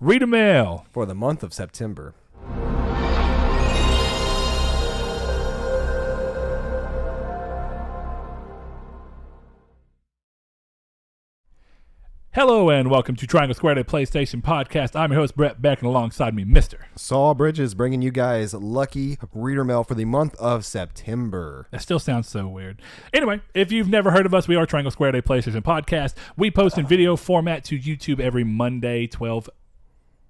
Read a mail for the month of September. Hello and welcome to Triangle Squared, a PlayStation podcast. I'm your host, Brett Beck, and alongside me, Mr. Saul Bridges, bringing you guys lucky reader mail for the month of September. That still sounds so weird. Anyway, if you've never heard of us, we are Triangle Squared, a PlayStation podcast. We post in video format to YouTube every Monday, 12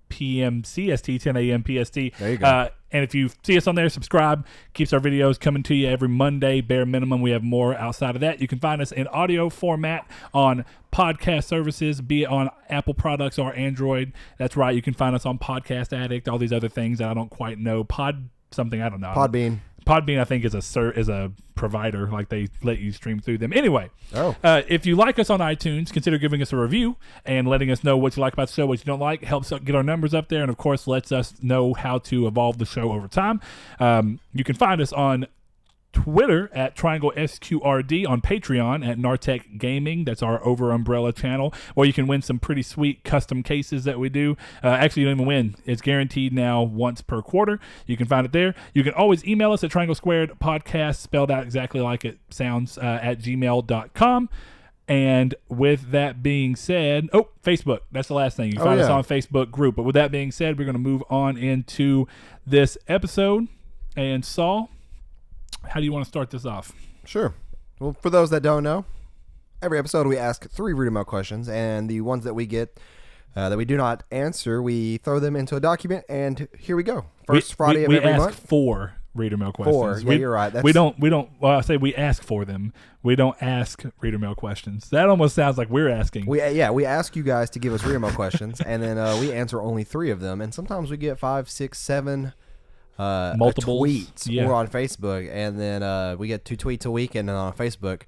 p.m. CST, 10 a.m. PST. There you go. And if you see us on there, subscribe. Keeps our videos coming to you every Monday, bare minimum. We have more outside of that. You can find us in audio format on podcast services, be it on Apple products or Android. That's right. You can find us on Podcast Addict, all these other things that I don't quite know. Podbean. Podbean, I think, is a provider, like they let you stream through them. Anyway, if you like us on iTunes, consider giving us a review and letting us know what you like about the show, what you don't like. Helps get our numbers up there, and of course, lets us know how to evolve the show over time. You can find us on Twitter at Triangle SQRD, on Patreon at Nartech Gaming. That's our over umbrella channel, where you can win some pretty sweet custom cases that we do. Actually, you don't even win. It's guaranteed now once per quarter. You can find it there. You can always email us at Triangle Squared Podcast, spelled out exactly like it sounds, at gmail.com. And with that being said, Facebook. That's the last thing. You find us on Facebook group. But with that being said, we're going to move on into this episode. And Saul, how do you want to start this off? Sure. Well, for those that don't know, every episode we ask 3 reader mail questions, and the ones that we get that we do not answer, we throw them into a document, and here we go. First Friday of every month. We ask 4 reader mail questions. 4, you're right. We don't. Well, I say we ask for them. We don't ask reader mail questions. That almost sounds like we're asking. We ask you guys to give us reader mail questions, and then we answer only 3 of them, and sometimes we get 5, 6, 7. Multiple tweets or on Facebook, and then we get 2 tweets a week, and then on Facebook.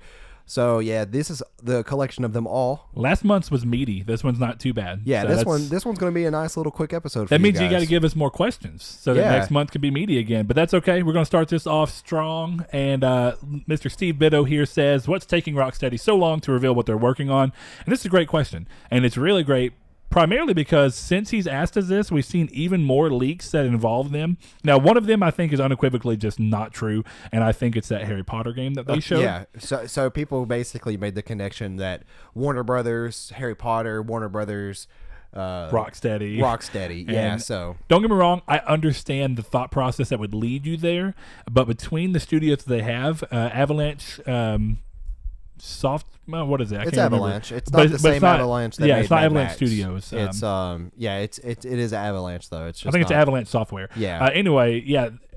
So this is the collection of them all. Last month's was meaty. This one's not too bad. Yeah, so this one's going to be a nice little quick episode. That means you got to give us more questions so that next month can be meaty again. But that's okay. We're going to start this off strong. And Mr. Steve Bitto here says, "What's taking Rocksteady so long to reveal what they're working on?" And this is a great question, and it's really great. Primarily because since he's asked us this, we've seen even more leaks that involve them. Now, one of them I think is unequivocally just not true, and I think it's that Harry Potter game that they showed. Yeah, so people basically made the connection that Warner Brothers, Harry Potter, Warner Brothers, Rocksteady. Yeah, so don't get me wrong, I understand the thought process that would lead you there, but between the studios they have, Avalanche, what is it? It's Avalanche. It's not the same Avalanche that made it's not Mad Avalanche Max. Studios. It is Avalanche though. It's just I think it's Avalanche Software. Yeah. Anyway,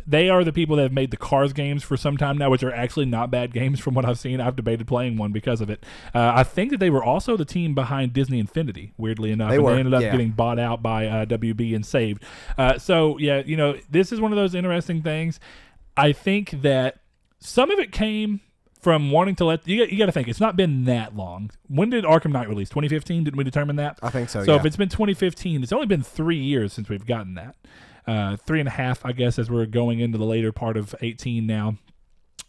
they are the people that have made the Cars games for some time now, which are actually not bad games from what I've seen. I've debated playing one because of it. I think that they were also the team behind Disney Infinity, weirdly enough. They ended up getting bought out by WB and saved. This is one of those interesting things. I think that some of it came from wanting to you got to think, it's not been that long. When did Arkham Knight release? 2015? Didn't we determine that? I think so, So if it's been 2015, it's only been 3 years since we've gotten that. 3.5, I guess, as we're going into the later part of 18 now.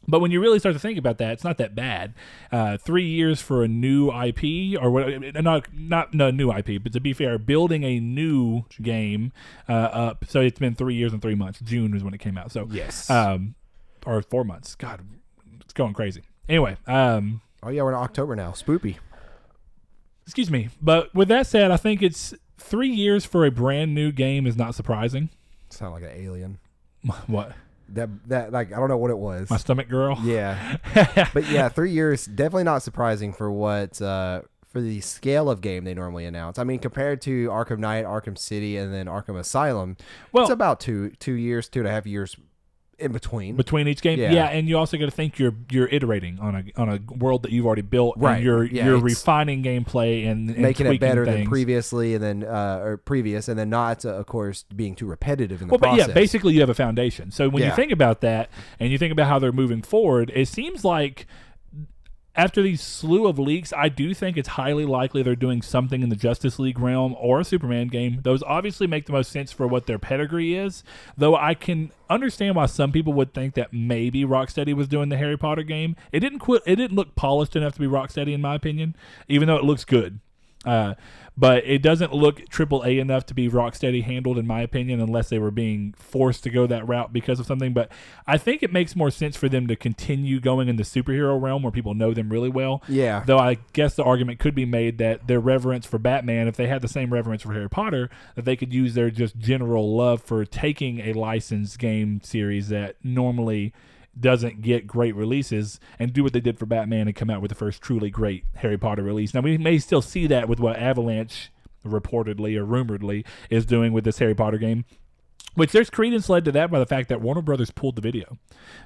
But when you really start to think about that, it's not that bad. 3 years for a new IP, or not new IP, but to be fair, building a new game up. So it's been 3 years and 3 months. June was when it came out. So yes, or 4 months. God, it's going crazy. Anyway, we're in October now. Spoopy. Excuse me. But with that said, I think it's 3 years for a brand new game is not surprising. Sound like an alien. What? That like, I don't know what it was. My stomach girl. Yeah. But 3 years, definitely not surprising for what for the scale of game they normally announce. I mean, compared to Arkham Knight, Arkham City, and then Arkham Asylum, it's about 2 years, 2.5 years in between each game. Yeah, and you also got to think you're iterating on a world that you've already built, right? And you're refining gameplay and making it better things than previously, and then and then not of course being too repetitive in the process. But yeah, basically you have a foundation. So when you think about that and you think about how they're moving forward, it seems like after these slew of leaks, I do think it's highly likely they're doing something in the Justice League realm or a Superman game. Those obviously make the most sense for what their pedigree is, though I can understand why some people would think that maybe Rocksteady was doing the Harry Potter game. It didn't look polished enough to be Rocksteady, in my opinion, even though it looks good. But it doesn't look AAA enough to be Rocksteady handled, in my opinion, unless they were being forced to go that route because of something. But I think it makes more sense for them to continue going in the superhero realm where people know them really well. Yeah. Though I guess the argument could be made that their reverence for Batman, if they had the same reverence for Harry Potter, that they could use their just general love for taking a licensed game series that normally doesn't get great releases and do what they did for Batman and come out with the first truly great Harry Potter release. Now, we may still see that with what Avalanche reportedly or rumoredly is doing with this Harry Potter game, which there's credence led to that by the fact that Warner Brothers pulled the video.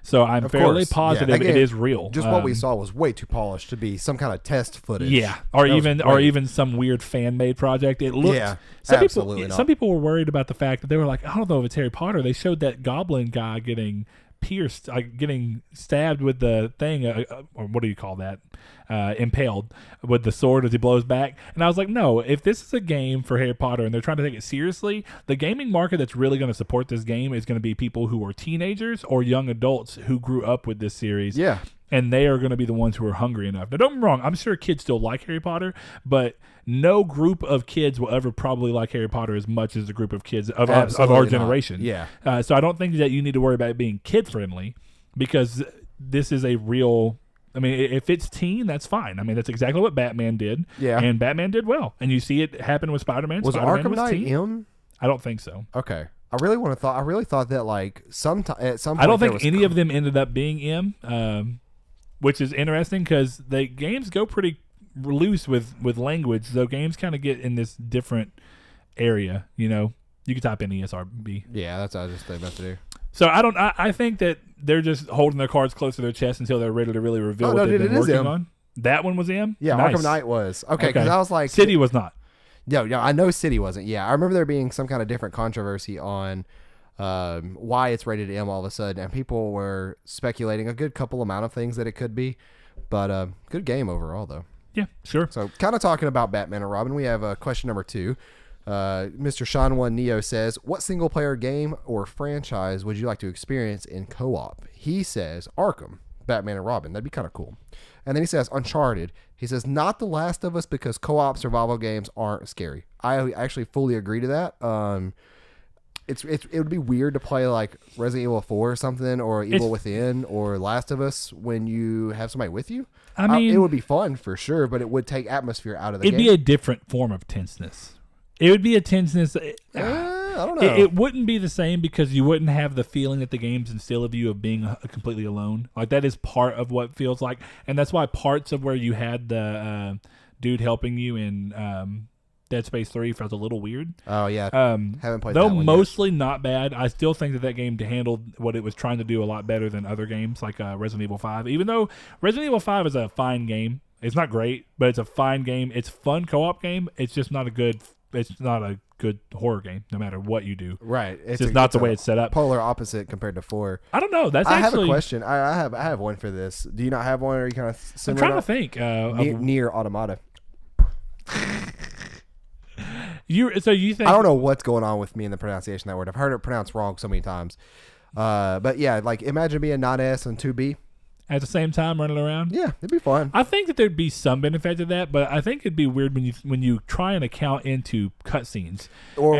So I'm fairly positive it is real. Just what we saw was way too polished to be some kind of test footage. Yeah, or even some weird fan-made project. It looked some people were worried about the fact that they were like, I don't know if it's Harry Potter. They showed that goblin guy getting pierced, getting stabbed with the thing, or what do you call that? Impaled with the sword as he blows back. And I was like, no, if this is a game for Harry Potter and they're trying to take it seriously, the gaming market that's really going to support this game is going to be people who are teenagers or young adults who grew up with this series. Yeah. And they are going to be the ones who are hungry enough. Now, don't get me wrong. I'm sure kids still like Harry Potter, but no group of kids will ever probably like Harry Potter as much as the group of kids of our generation. Yeah. So I don't think that you need to worry about it being kid-friendly because this is a real... I mean, if it's teen, that's fine. I mean, that's exactly what Batman did. Yeah. And Batman did well. And you see it happen with Spider-Man. Was Arkham Knight M? I don't think so. Okay. I really thought that like at some point I don't think any of them ended up being M. Which is interesting because the games go pretty loose with language. So games kind of get in this different area. You know, you can type in ESRB. Yeah, that's what I was just about to do. So I think that they're just holding their cards close to their chest until they're ready to really reveal what they've been working on. That one was M? Yeah, nice. Arkham Knight was. Okay, because I was like... City was not. Yeah, I know City wasn't. Yeah, I remember there being some kind of different controversy on... why it's rated M all of a sudden, and people were speculating a good couple amount of things that it could be, but good game overall though. Yeah, sure. So kind of talking about Batman and Robin, we have question number 2. Mr. Sean One Neo says, what single player game or franchise would you like to experience in co-op? He says Arkham, Batman and Robin. That'd be kind of cool. And then he says Uncharted. He says not The Last of Us because co-op survival games aren't scary. I actually fully agree to that. It would be weird to play like Resident Evil 4 or something, or Evil Within, or Last of Us when you have somebody with you. I mean, it would be fun for sure, but it would take atmosphere out of the game. It'd be a different form of tenseness. It would be a tenseness. I don't know. It wouldn't be the same because you wouldn't have the feeling that the games instill of you of being completely alone. Like that is part of what it feels like, and that's why parts of where you had the dude helping you in Dead Space 3 felt a little weird. Oh yeah, haven't played. Though that one mostly yet. Not bad. I still think that game handled what it was trying to do a lot better than other games like Resident Evil 5. Even though Resident Evil 5 is a fine game, it's not great, but it's a fine game. It's a fun co-op game. It's just not a good. It's not a good horror game, no matter what you do. Right. It's just not the way it's set up. Polar opposite compared to 4. I don't know. I have a question. I have one for this. Do you not have one, or are you kind of similar? I'm trying to think. Near Automata. So you think? I don't know what's going on with me in the pronunciation of that word. I've heard it pronounced wrong so many times. But yeah, like imagine being 9S and 2B. At the same time running around? Yeah, it'd be fun. I think that there'd be some benefit to that, but I think it'd be weird when you try and account into cutscenes. Or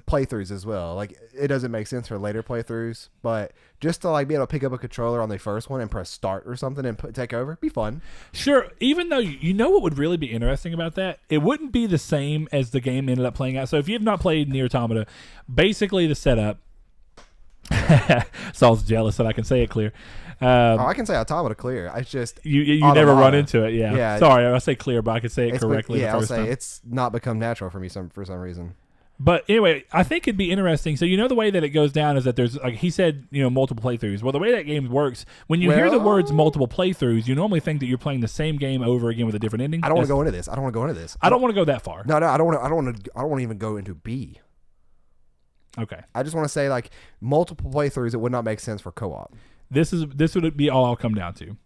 playthroughs as well. Like it doesn't make sense for later playthroughs, but just to like be able to pick up a controller on the first one and press start or something and take over, be fun. Sure, even though you know what would really be interesting about that? It wouldn't be the same as the game ended up playing out. So if you have not played Nier Automata, basically the setup Saul's jealous that I can say it clear. I can say Automata clear. I just you never run into it. Yeah. Sorry, I say clear, but I can say it correctly. I'll say it's not become natural for me for some reason. But anyway, I think it'd be interesting. So the way that it goes down is that there's, like he said, multiple playthroughs. Well, the way that game works, when you hear the words multiple playthroughs, you normally think that you're playing the same game over again with a different ending. I don't want to go into this. I don't want to go that far. No, I don't want to even go into B. Okay. I just want to say like multiple playthroughs. It would not make sense for co-op. This would be all I'll come down to.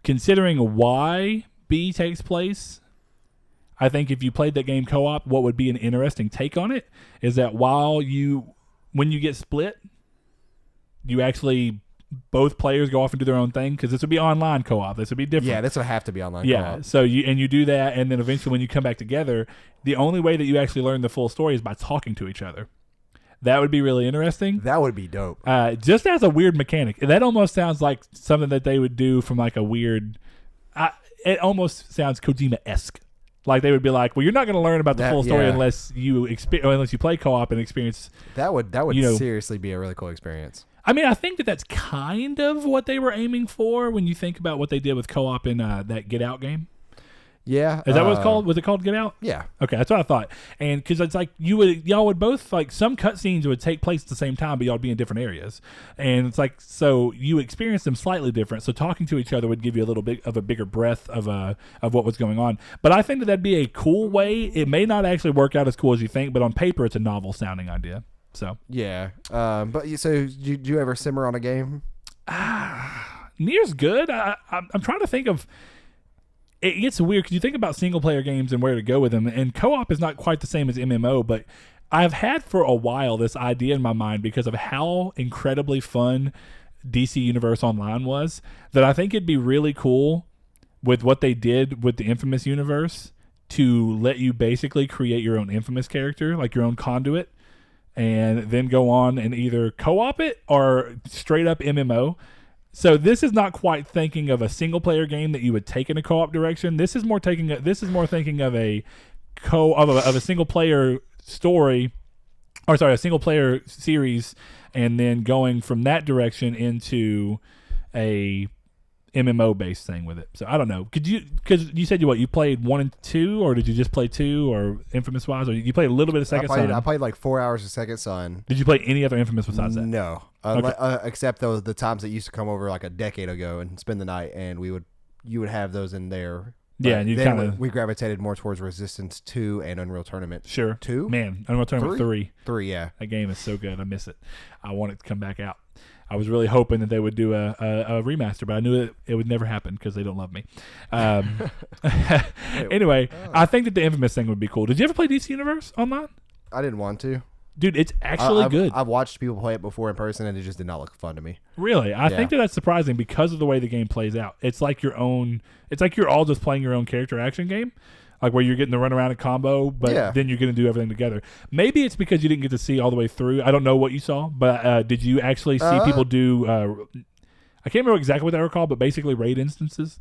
Considering why B takes place, I think if you played that game co-op, what would be an interesting take on it is that when you get split, you actually both players go off and do their own thing, because this would be online co-op. This would be different. Yeah, this would have to be online co-op. So you do that, and then eventually when you come back together, the only way that you actually learn the full story is by talking to each other. That would be really interesting. That would be dope. Just as a weird mechanic. That almost sounds like something that they would do from like a weird... it almost sounds Kojima-esque. Like they would be like, well, you're not going to learn about the full story unless you play co-op and experience. That would seriously be a really cool experience. I mean, I think that's kind of what they were aiming for when you think about what they did with co-op in that Get Out game. Yeah. Is that what it's called? Was it called Get Out? Yeah. Okay, that's what I thought. And because it's like y'all would both, like, some cutscenes would take place at the same time, but y'all would be in different areas. And it's like, so you experience them slightly different. So talking to each other would give you a little bit of a bigger breadth of what was going on. But I think that'd be a cool way. It may not actually work out as cool as you think, but on paper, it's a novel sounding idea. So yeah. But so did you ever simmer on a game? Nier's good. I'm trying to think of. It gets weird because you think about single-player games and where to go with them, and co-op is not quite the same as MMO, but I've had for a while this idea in my mind because of how incredibly fun DC Universe Online was, that I think it'd be really cool with what they did with the Infamous universe to let you basically create your own Infamous character, like your own conduit, and then go on and either co-op it or straight-up MMO. So this is not quite thinking of a single player game that you would take in a co-op direction. This is more thinking of a single player story, or sorry, a single player series, and then going from that direction into a MMO based thing with it. So I don't know. Because you said you played 1 and 2, or did you just play 2, or Infamous wise, or you played a little bit of Second Son? I played like 4 hours of Second Son. Did you play any other Infamous besides that? No, okay. Except the times that used to come over like a decade ago and spend the night, and you would have those in there. Yeah, and then we gravitated more towards Resistance 2 and Unreal Tournament. Sure. 2? Man, Unreal Tournament 3. 3, yeah. That game is so good. I miss it. I want it to come back out. I was really hoping that they would do a remaster, but I knew it would never happen because they don't love me. Anyway, I think that the Infamous thing would be cool. Did you ever play DC Universe Online? I didn't want to. Dude, it's actually good. I've watched people play it before in person, and it just did not look fun to me. Really? I think that's surprising because of the way the game plays out. It's like you're all just playing your own character action game. Like where you're getting to run around a combo, but then you're going to do everything together. Maybe it's because you didn't get to see all the way through. I don't know what you saw, but did you actually see people do... I can't remember exactly what they were called, but basically raid instances?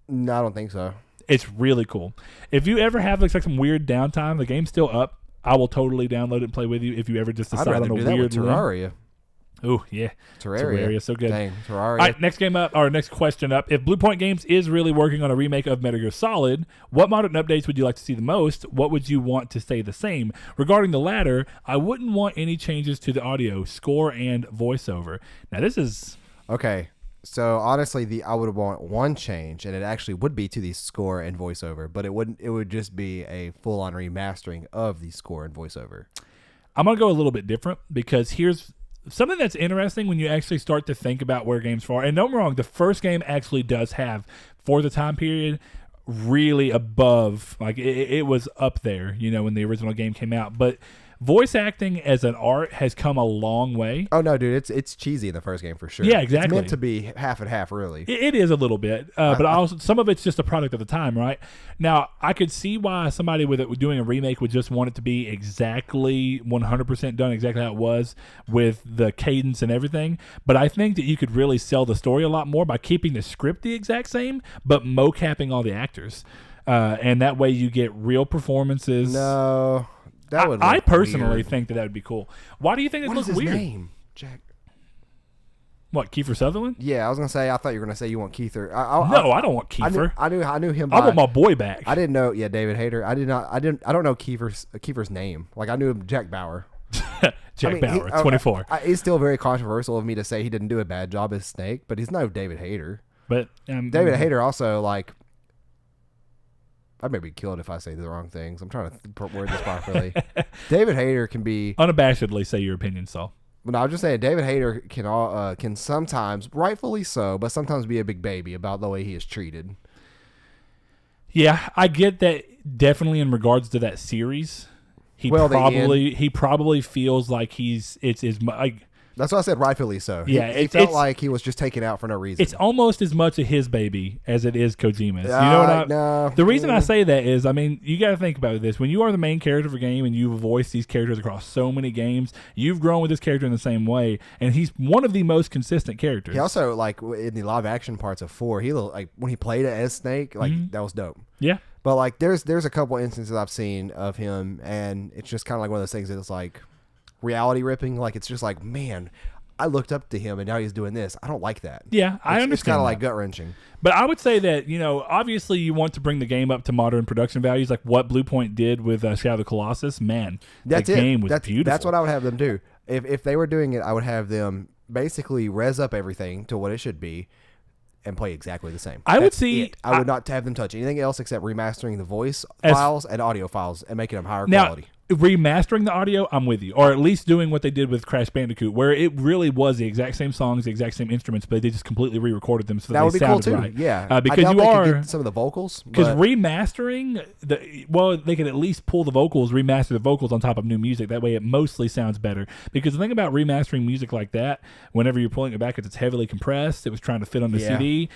No, I don't think so. It's really cool. If you ever have like some weird downtime, the game's still up. I will totally download it and play with you if you ever just decide on a weird... Terraria. Oh, yeah. Terraria. So good. Dang, Terraria. All right, next question up. If Blue Point Games is really working on a remake of Metal Gear Solid, what modern updates would you like to see the most? What would you want to stay the same? Regarding the latter, I wouldn't want any changes to the audio, score, and voiceover. Now, this is... Okay, so honestly, I would want one change, and it actually would be to the score and voiceover, but it would just be a full-on remastering of the score and voiceover. I'm going to go a little bit different because here's... something that's interesting when you actually start to think about where games are. And don't get me wrong, the first game actually does have, for the time period, really above, like it was up there, when the original game came out. But voice acting as an art has come a long way. Oh no, dude, it's cheesy in the first game for sure. Yeah, exactly. It's meant to be half and half, really. It is a little bit, but also some of it's just a product of the time, right? Now, I could see why somebody with doing a remake would just want it to be exactly 100% done, exactly how it was with the cadence and everything. But I think that you could really sell the story a lot more by keeping the script the exact same, but mocapping all the actors, and that way you get real performances. No. I personally think that would be cool. Why do you think it looks weird? What is his name, Jack? What, Kiefer Sutherland? Yeah, I was gonna say. I thought you were gonna say you want Kiefer. No, I don't want Kiefer. I knew him. I want my boy back. I didn't know. Yeah, David Hayter. I don't know Kiefer's name. Like I knew him, Jack Bauer. Bauer, 24. It's still very controversial of me to say he didn't do a bad job as Snake, but he's no David Hayter. But David Hayter also like. I may be killed if I say the wrong things. I'm trying to word this properly. David Hayter can be... unabashedly say your opinion, Saul. No, I'm just saying David Hayter can sometimes, rightfully so, but sometimes be a big baby about the way he is treated. Yeah, I get that definitely in regards to that series. He probably feels like it's like... That's what I said, rightfully so. Yeah, he felt like he was just taken out for no reason. It's almost as much of his baby as it is Kojima's. You know what I mean? No. The reason I say that is, I mean, you got to think about this. When you are the main character of a game and you voice these characters across so many games, you've grown with this character in the same way, and he's one of the most consistent characters. He also, like, in the live action parts of 4, he like when he played it as Snake, like that was dope. Yeah. But like there's a couple instances I've seen of him, and it's just kind of like one of those things that's like reality ripping. Like it's just like, man, I looked up to him and now he's doing this. I don't like that. Yeah, I understand. It's kind of like gut wrenching. But I would say that, you know, obviously you want to bring the game up to modern production values, like what Blue Point did with Shadow of the Colossus. Man, that's the game was beautiful. That's what I would have them do. If they were doing it, I would have them basically res up everything to what it should be and play exactly the same. I would not have them touch anything else except remastering the voice files and audio files and making them higher quality. Remastering the audio, I'm with you. Or at least doing what they did with Crash Bandicoot, where it really was the exact same songs, the exact same instruments, but they just completely re-recorded them so that they sounded cool too. Right. Yeah, because you are some of the vocals. Because remastering, they can at least pull the vocals, remaster the vocals on top of new music. That way, it mostly sounds better. Because the thing about remastering music like that, whenever you're pulling it back, it's heavily compressed. It was trying to fit on the CD.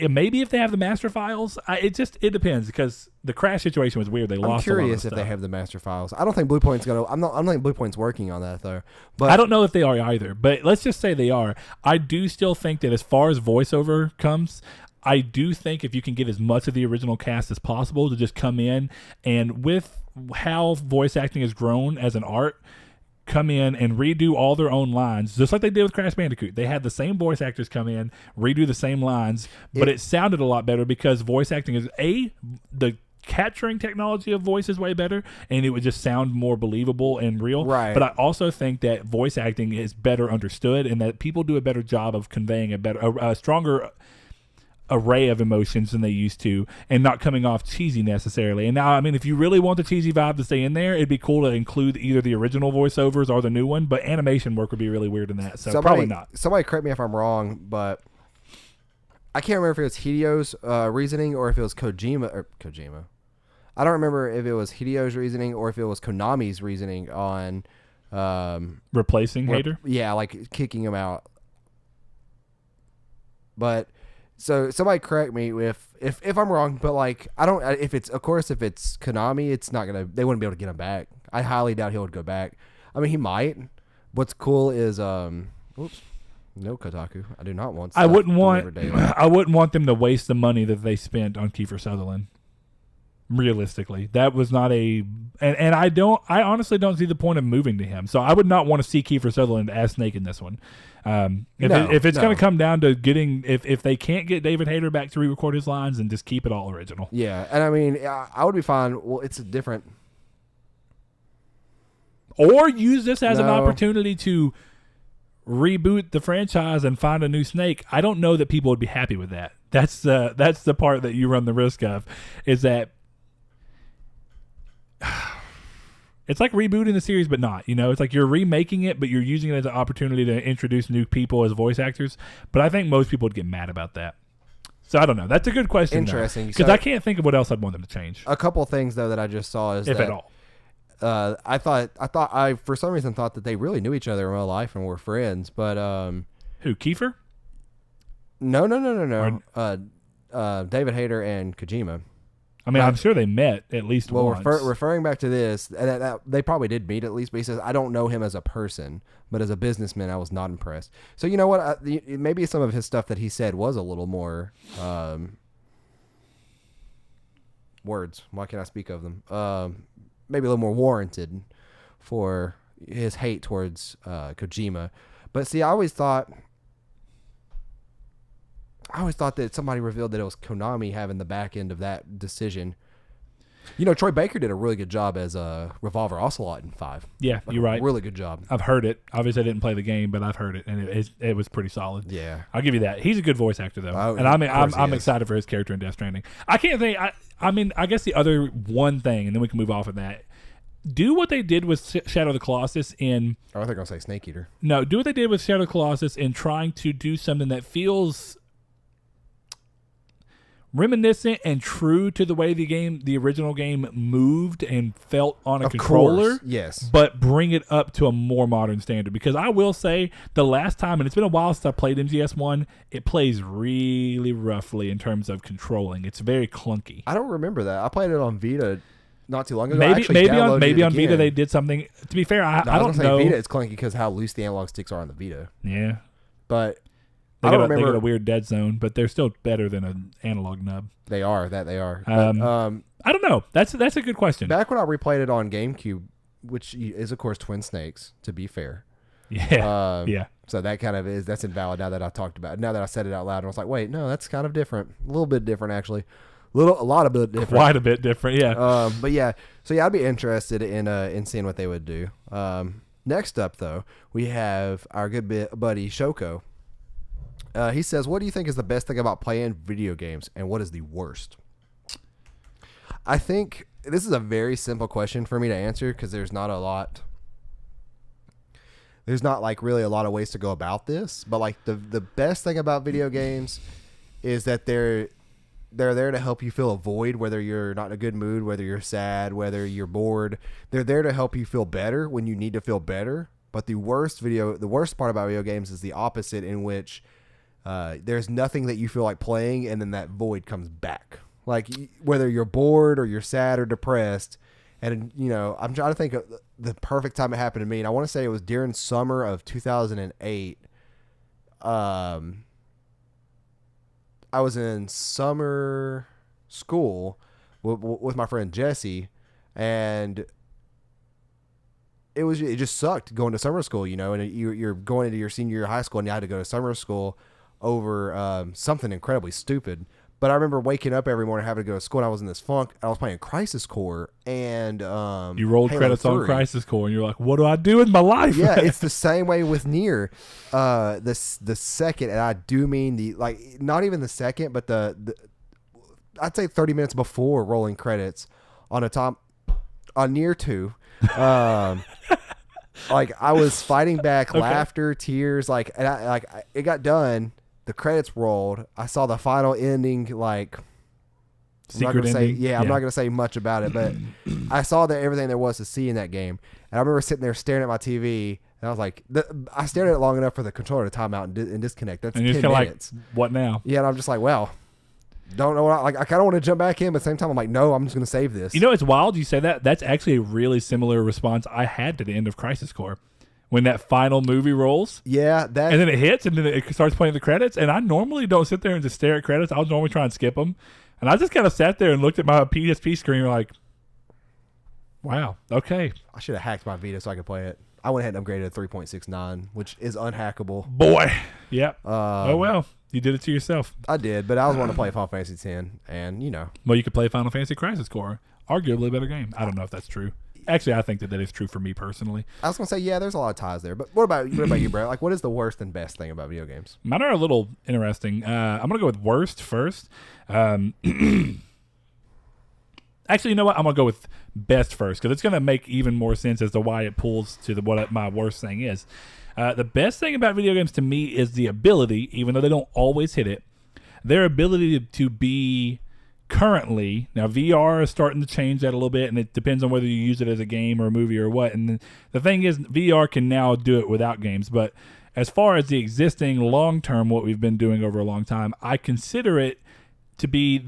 Maybe if they have the master files, it depends. Because the Crash situation was weird. They lost a lot of curious stuff. If they have the master files. I don't think Blue Point's gonna. I don't think Blue Point's working on that though. But I don't know if they are either. But let's just say they are. I do still think that as far as voiceover comes, I do think if you can get as much of the original cast as possible to just come in, and with how voice acting has grown as an art, come in and redo all their own lines, just like they did with Crash Bandicoot. They had the same voice actors come in, redo the same lines, but it sounded a lot better because voice acting is the capturing technology of voice is way better, and it would just sound more believable and real. Right. But I also think that voice acting is better understood, and that people do a better job of conveying a stronger array of emotions than they used to, and not coming off cheesy necessarily. And now, I mean, if you really want the cheesy vibe to stay in there, it'd be cool to include either the original voiceovers or the new one, but animation work would be really weird in that, so probably not. Somebody correct me if I'm wrong, but I can't remember if it was Hideo's reasoning or if it was Kojima. I don't remember if it was Hideo's reasoning or if it was Konami's reasoning on replacing Hater. Yeah, like kicking him out. But so somebody correct me if I'm wrong. But like I don't. If it's Konami, it's not gonna. They wouldn't be able to get him back. I highly doubt he would go back. I mean, he might. What's cool is oops. No, Kotaku. I do not want. I wouldn't want them to waste the money that they spent on Kiefer Sutherland. Realistically, that was not and I honestly don't see the point of moving to him. So I would not want to see Kiefer Sutherland as Snake in this one. If it's going to come down to getting, if they can't get David Hayter back to re-record his lines, then just keep it all original. Yeah, and I mean, I would be fine. Well, it's a different. Or use this as an opportunity to reboot the franchise and find a new Snake. I don't know that people would be happy with that. That's the part that you run the risk of, is that it's like rebooting the series, but not. You know, it's like you're remaking it, but you're using it as an opportunity to introduce new people as voice actors. But I think most people would get mad about that. So I don't know. That's a good question. Interesting, because I can't think of what else I'd want them to change. A couple of things though that I just saw is if at all. I for some reason thought that they really knew each other in real life and were friends, but who, Kiefer? No. David Hayter and Kojima. I mean, I'm sure they met at least once. Referring back to this, they probably did meet at least, but he says, I don't know him as a person, but as a businessman, I was not impressed. So you know what? Maybe some of his stuff that he said was a little more words. Why can't I speak of them? Maybe a little more warranted for his hate towards Kojima. But see, I always thought that somebody revealed that it was Konami having the back end of that decision. You know, Troy Baker did a really good job as a Revolver Ocelot in 5. Yeah, you're right. Really good job. I've heard it. Obviously, I didn't play the game, but I've heard it, and it was pretty solid. Yeah, I'll give you that. He's a good voice actor, though, and I'm excited for his character in Death Stranding. I can't think. I mean, I guess the other one thing, and then we can move off of that. Do what they did with Shadow of the Colossus in... I think I'll say Snake Eater. No, do what they did with Shadow of the Colossus in trying to do something that feels reminiscent and true to the way the original game moved and felt on a controller. Course, yes. But bring it up to a more modern standard. Because I will say, the last time, and it's been a while since I played MGS1, it plays really roughly in terms of controlling. It's very clunky. I don't remember that. I played it on Vita not too long ago. Maybe on Vita they did something. To be fair, I don't know. Vita, it's clunky because how loose the analog sticks are on the Vita. Yeah. But They got a weird dead zone, but they're still better than an analog nub. They are. But, I don't know. That's a good question. Back when I replayed it on GameCube, which is of course Twin Snakes, to be fair. Yeah. Yeah. So that kind of that's invalid now that I talked about it. Now that I said it out loud, and I was like, wait, no, that's kind of different. A little bit different, actually. A lot of bit different. Quite a bit different, yeah. But yeah, so yeah, I'd be interested in seeing what they would do. Next up, though, we have our good buddy Shoko. He says, what do you think is the best thing about playing video games, and what is the worst? I think this is a very simple question for me to answer because there's not like really a lot of ways to go about this. But like the best thing about video games is that they're there to help you fill a void, whether you're not in a good mood, whether you're sad, whether you're bored. They're there to help you feel better when you need to feel better. But the worst part about video games is the opposite, in which there's nothing that you feel like playing, and then that void comes back. Like whether you're bored or you're sad or depressed, and I'm trying to think of the perfect time it happened to me, and I want to say it was during summer of 2008. I was in summer school with my friend Jesse, and it just sucked going to summer school, and you're going into your senior year of high school, and you had to go to summer school over something incredibly stupid. But I remember waking up every morning having to go to school, and I was in this funk. I was playing Crisis Core, and you rolled Halo credits 3. On Crisis Core, and you're like, "What do I do with my life?" Yeah, it's the same way with Nier. The second, and I do mean not even the second, but the I'd say 30 minutes before rolling credits on Nier 2. Like I was fighting back laughter, tears, it got done. The credits rolled. I saw the final ending, secret ending. I'm not gonna say much about it, but I saw everything there was to see in that game. And I remember sitting there staring at my TV, and I was like, I stared at it long enough for the controller to time out and disconnect. That's 10 minutes. Like, what now? Yeah, and I'm just like, well, don't know what I kind of want to jump back in, but at the same time, I'm like, no, I'm just gonna save this. It's wild you say that. That's actually a really similar response I had to the end of Crisis Core. When that final movie rolls, and then it hits, and then it starts playing the credits. And I normally don't sit there and just stare at credits. I'll normally try and skip them. And I just kind of sat there and looked at my PSP screen, like, "Wow, okay." I should have hacked my Vita so I could play it. I went ahead and upgraded to 3.69, which is unhackable. Boy, yeah. Oh well, you did it to yourself. I did, but I was wanting to play Final Fantasy X, and Well, you could play Final Fantasy Crisis Core, arguably a better game. I don't know if that's true. Actually, I think that is true for me personally. I was going to say, yeah, there's a lot of ties there. But what about you, bro? Like, what is the worst and best thing about video games? Mine are a little interesting. I'm going to go with worst first. Actually, you know what? I'm going to go with best first because it's going to make even more sense as to why it pulls to what my worst thing is. The best thing about video games to me is the ability, even though they don't always hit it, their ability to be... Currently, now VR is starting to change that a little bit, and it depends on whether you use it as a game or a movie or what. And the thing is, VR can now do it without games. But as far as the existing long-term, what we've been doing over a long time, I consider it to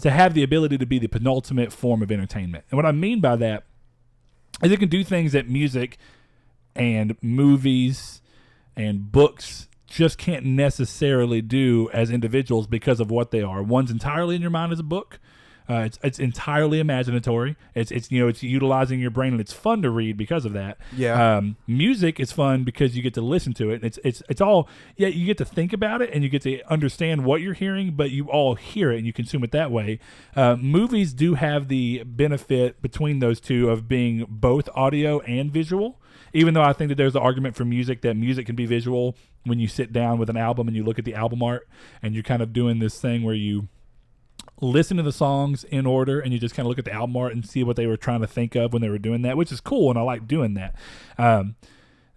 have the ability to be the penultimate form of entertainment. And what I mean by that is it can do things that music and movies and books just can't necessarily do as individuals because of what they are. One's entirely in your mind as a book. It's entirely imaginatory. It's utilizing your brain, and it's fun to read because of that. Yeah. Music is fun because you get to listen to it. It's all you get to think about it, and you get to understand what you're hearing, but you all hear it and you consume it that way. Movies do have the benefit between those two of being both audio and visual. Even though I think that there's an argument for music that music can be visual when you sit down with an album and you look at the album art and you're kind of doing this thing where you listen to the songs in order and you just kind of look at the album art and see what they were trying to think of when they were doing that, which is cool, and I like doing that.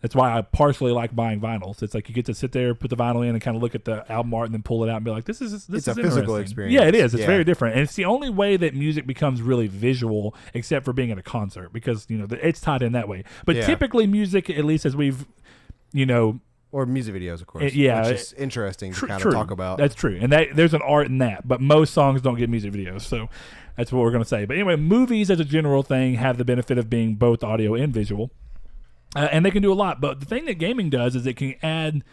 That's why I partially like buying vinyls. It's like you get to sit there, put the vinyl in, and kind of look at the album art, and then pull it out and be like, "This is a physical experience." Yeah, it is. It's very different, and it's the only way that music becomes really visual, except for being at a concert, because it's tied in that way. But typically, music, at least as we've, or music videos, of course. Which is interesting to kind of talk about. That's true, and there's an art in that. But most songs don't get music videos, so that's what we're going to say. But anyway, movies as a general thing have the benefit of being both audio and visual. And they can do a lot, but the thing that gaming does is it can add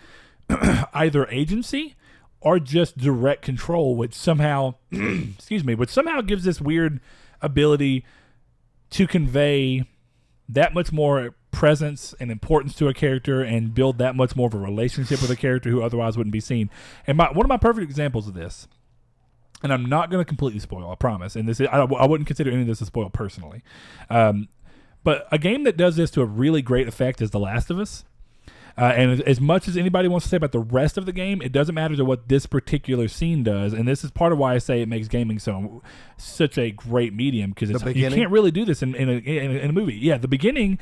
either agency or just direct control, which somehow, which somehow gives this weird ability to convey that much more presence and importance to a character and build that much more of a relationship with a character who otherwise wouldn't be seen. And one of my perfect examples of this, and I'm not going to completely spoil, I promise, and I wouldn't consider any of this a spoil personally, but a game that does this to a really great effect is The Last of Us. And as much as anybody wants to say about the rest of the game, it doesn't matter to what this particular scene does. And this is part of why I say it makes gaming such a great medium, because you can't really do this in a movie. Yeah, the beginning,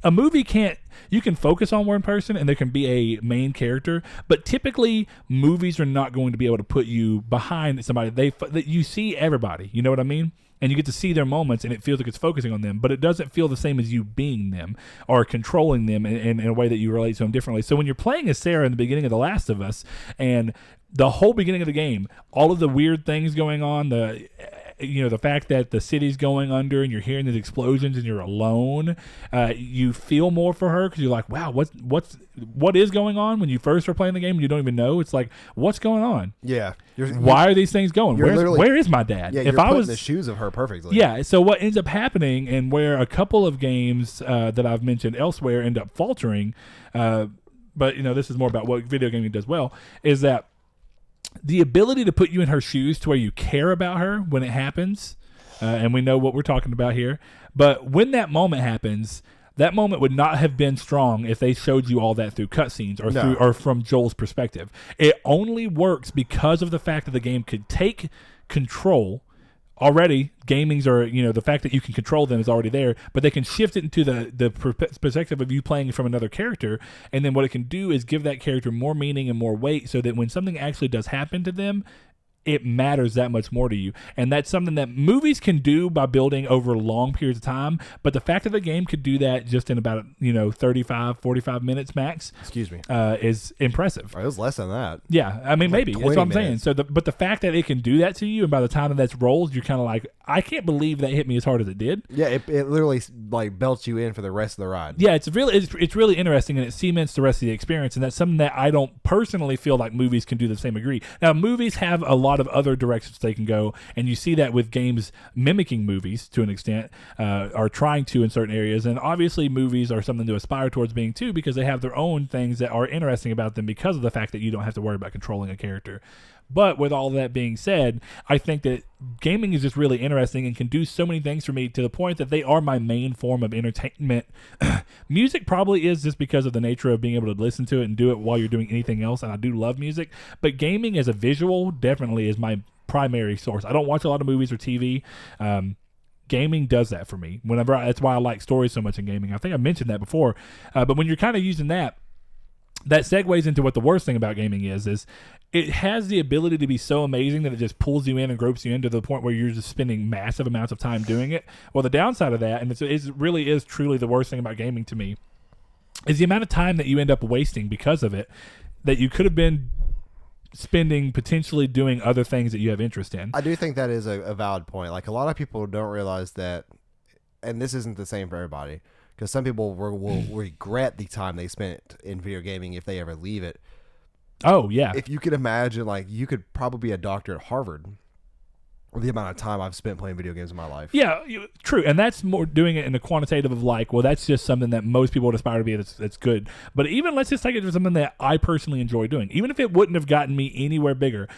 a movie can't. You can focus on one person and there can be a main character, but typically movies are not going to be able to put you behind somebody. You see everybody. You know what I mean? And you get to see their moments, and it feels like it's focusing on them, but it doesn't feel the same as you being them or controlling them in a way that you relate to them differently. So when you're playing as Sarah in the beginning of The Last of Us, and the whole beginning of the game, all of the weird things going on, the fact that the city's going under and you're hearing these explosions and you're alone, you feel more for her, because you're like, wow, what is going on? When you first are playing the game and you don't even know, it's like, what's going on? Yeah. Why are these things going? Where is my dad? Yeah, if I was in the shoes of her perfectly. Yeah. So what ends up happening, and where a couple of games that I've mentioned elsewhere end up faltering, but this is more about what video gaming does well, is that the ability to put you in her shoes to where you care about her when it happens, and we know what we're talking about here. But when that moment happens, that moment would not have been strong if they showed you all that through cutscenes or from Joel's perspective. It only works because of the fact that the game could take control. Already, gamings are, the fact that you can control them is already there, but they can shift it into the perspective of you playing from another character, and then what it can do is give that character more meaning and more weight, so that when something actually does happen to them, it matters that much more to you. And that's something that movies can do by building over long periods of time, but the fact that the game could do that just in about 35 45 minutes max is impressive. It was less than that. Yeah, I mean, maybe that's what I'm saying. So but the fact that it can do that to you, and by the time that's rolled, you're kind of like, I can't believe that hit me as hard as it did. Yeah, it literally belts you in for the rest of the ride. Yeah, it's really interesting, and it cements the rest of the experience, and that's something that I don't personally feel like movies can do the same degree. Now, movies have a lot of other directions they can go, and you see that with games mimicking movies to an extent, are trying to in certain areas, and obviously movies are something to aspire towards being too, because they have their own things that are interesting about them because of the fact that you don't have to worry about controlling a character. But with all that being said, I think that gaming is just really interesting and can do so many things for me, to the point that they are my main form of entertainment. Music probably is, just because of the nature of being able to listen to it and do it while you're doing anything else, and I do love music. But gaming as a visual definitely is my primary source. I don't watch a lot of movies or TV. Gaming does that for me. That's why I like stories so much in gaming. I think I mentioned that before. But when you're kind of using that segues into what the worst thing about gaming is it has the ability to be so amazing that it just pulls you in and gropes you into the point where you're just spending massive amounts of time doing it. Well, the downside of that, and it really is truly the worst thing about gaming to me, is the amount of time that you end up wasting because of it, that you could have been spending potentially doing other things that you have interest in. I do think that is a valid point. Like, a lot of people don't realize that, and this isn't the same for everybody, because some people will regret the time they spent in video gaming if they ever leave it. Oh, yeah. If you could imagine, like, you could probably be a doctor at Harvard with the amount of time I've spent playing video games in my life. Yeah, true. And that's more doing it in a quantitative of like, well, that's just something that most people would aspire to be. That's good. But even let's just take it to something that I personally enjoy doing. Even if it wouldn't have gotten me anywhere bigger,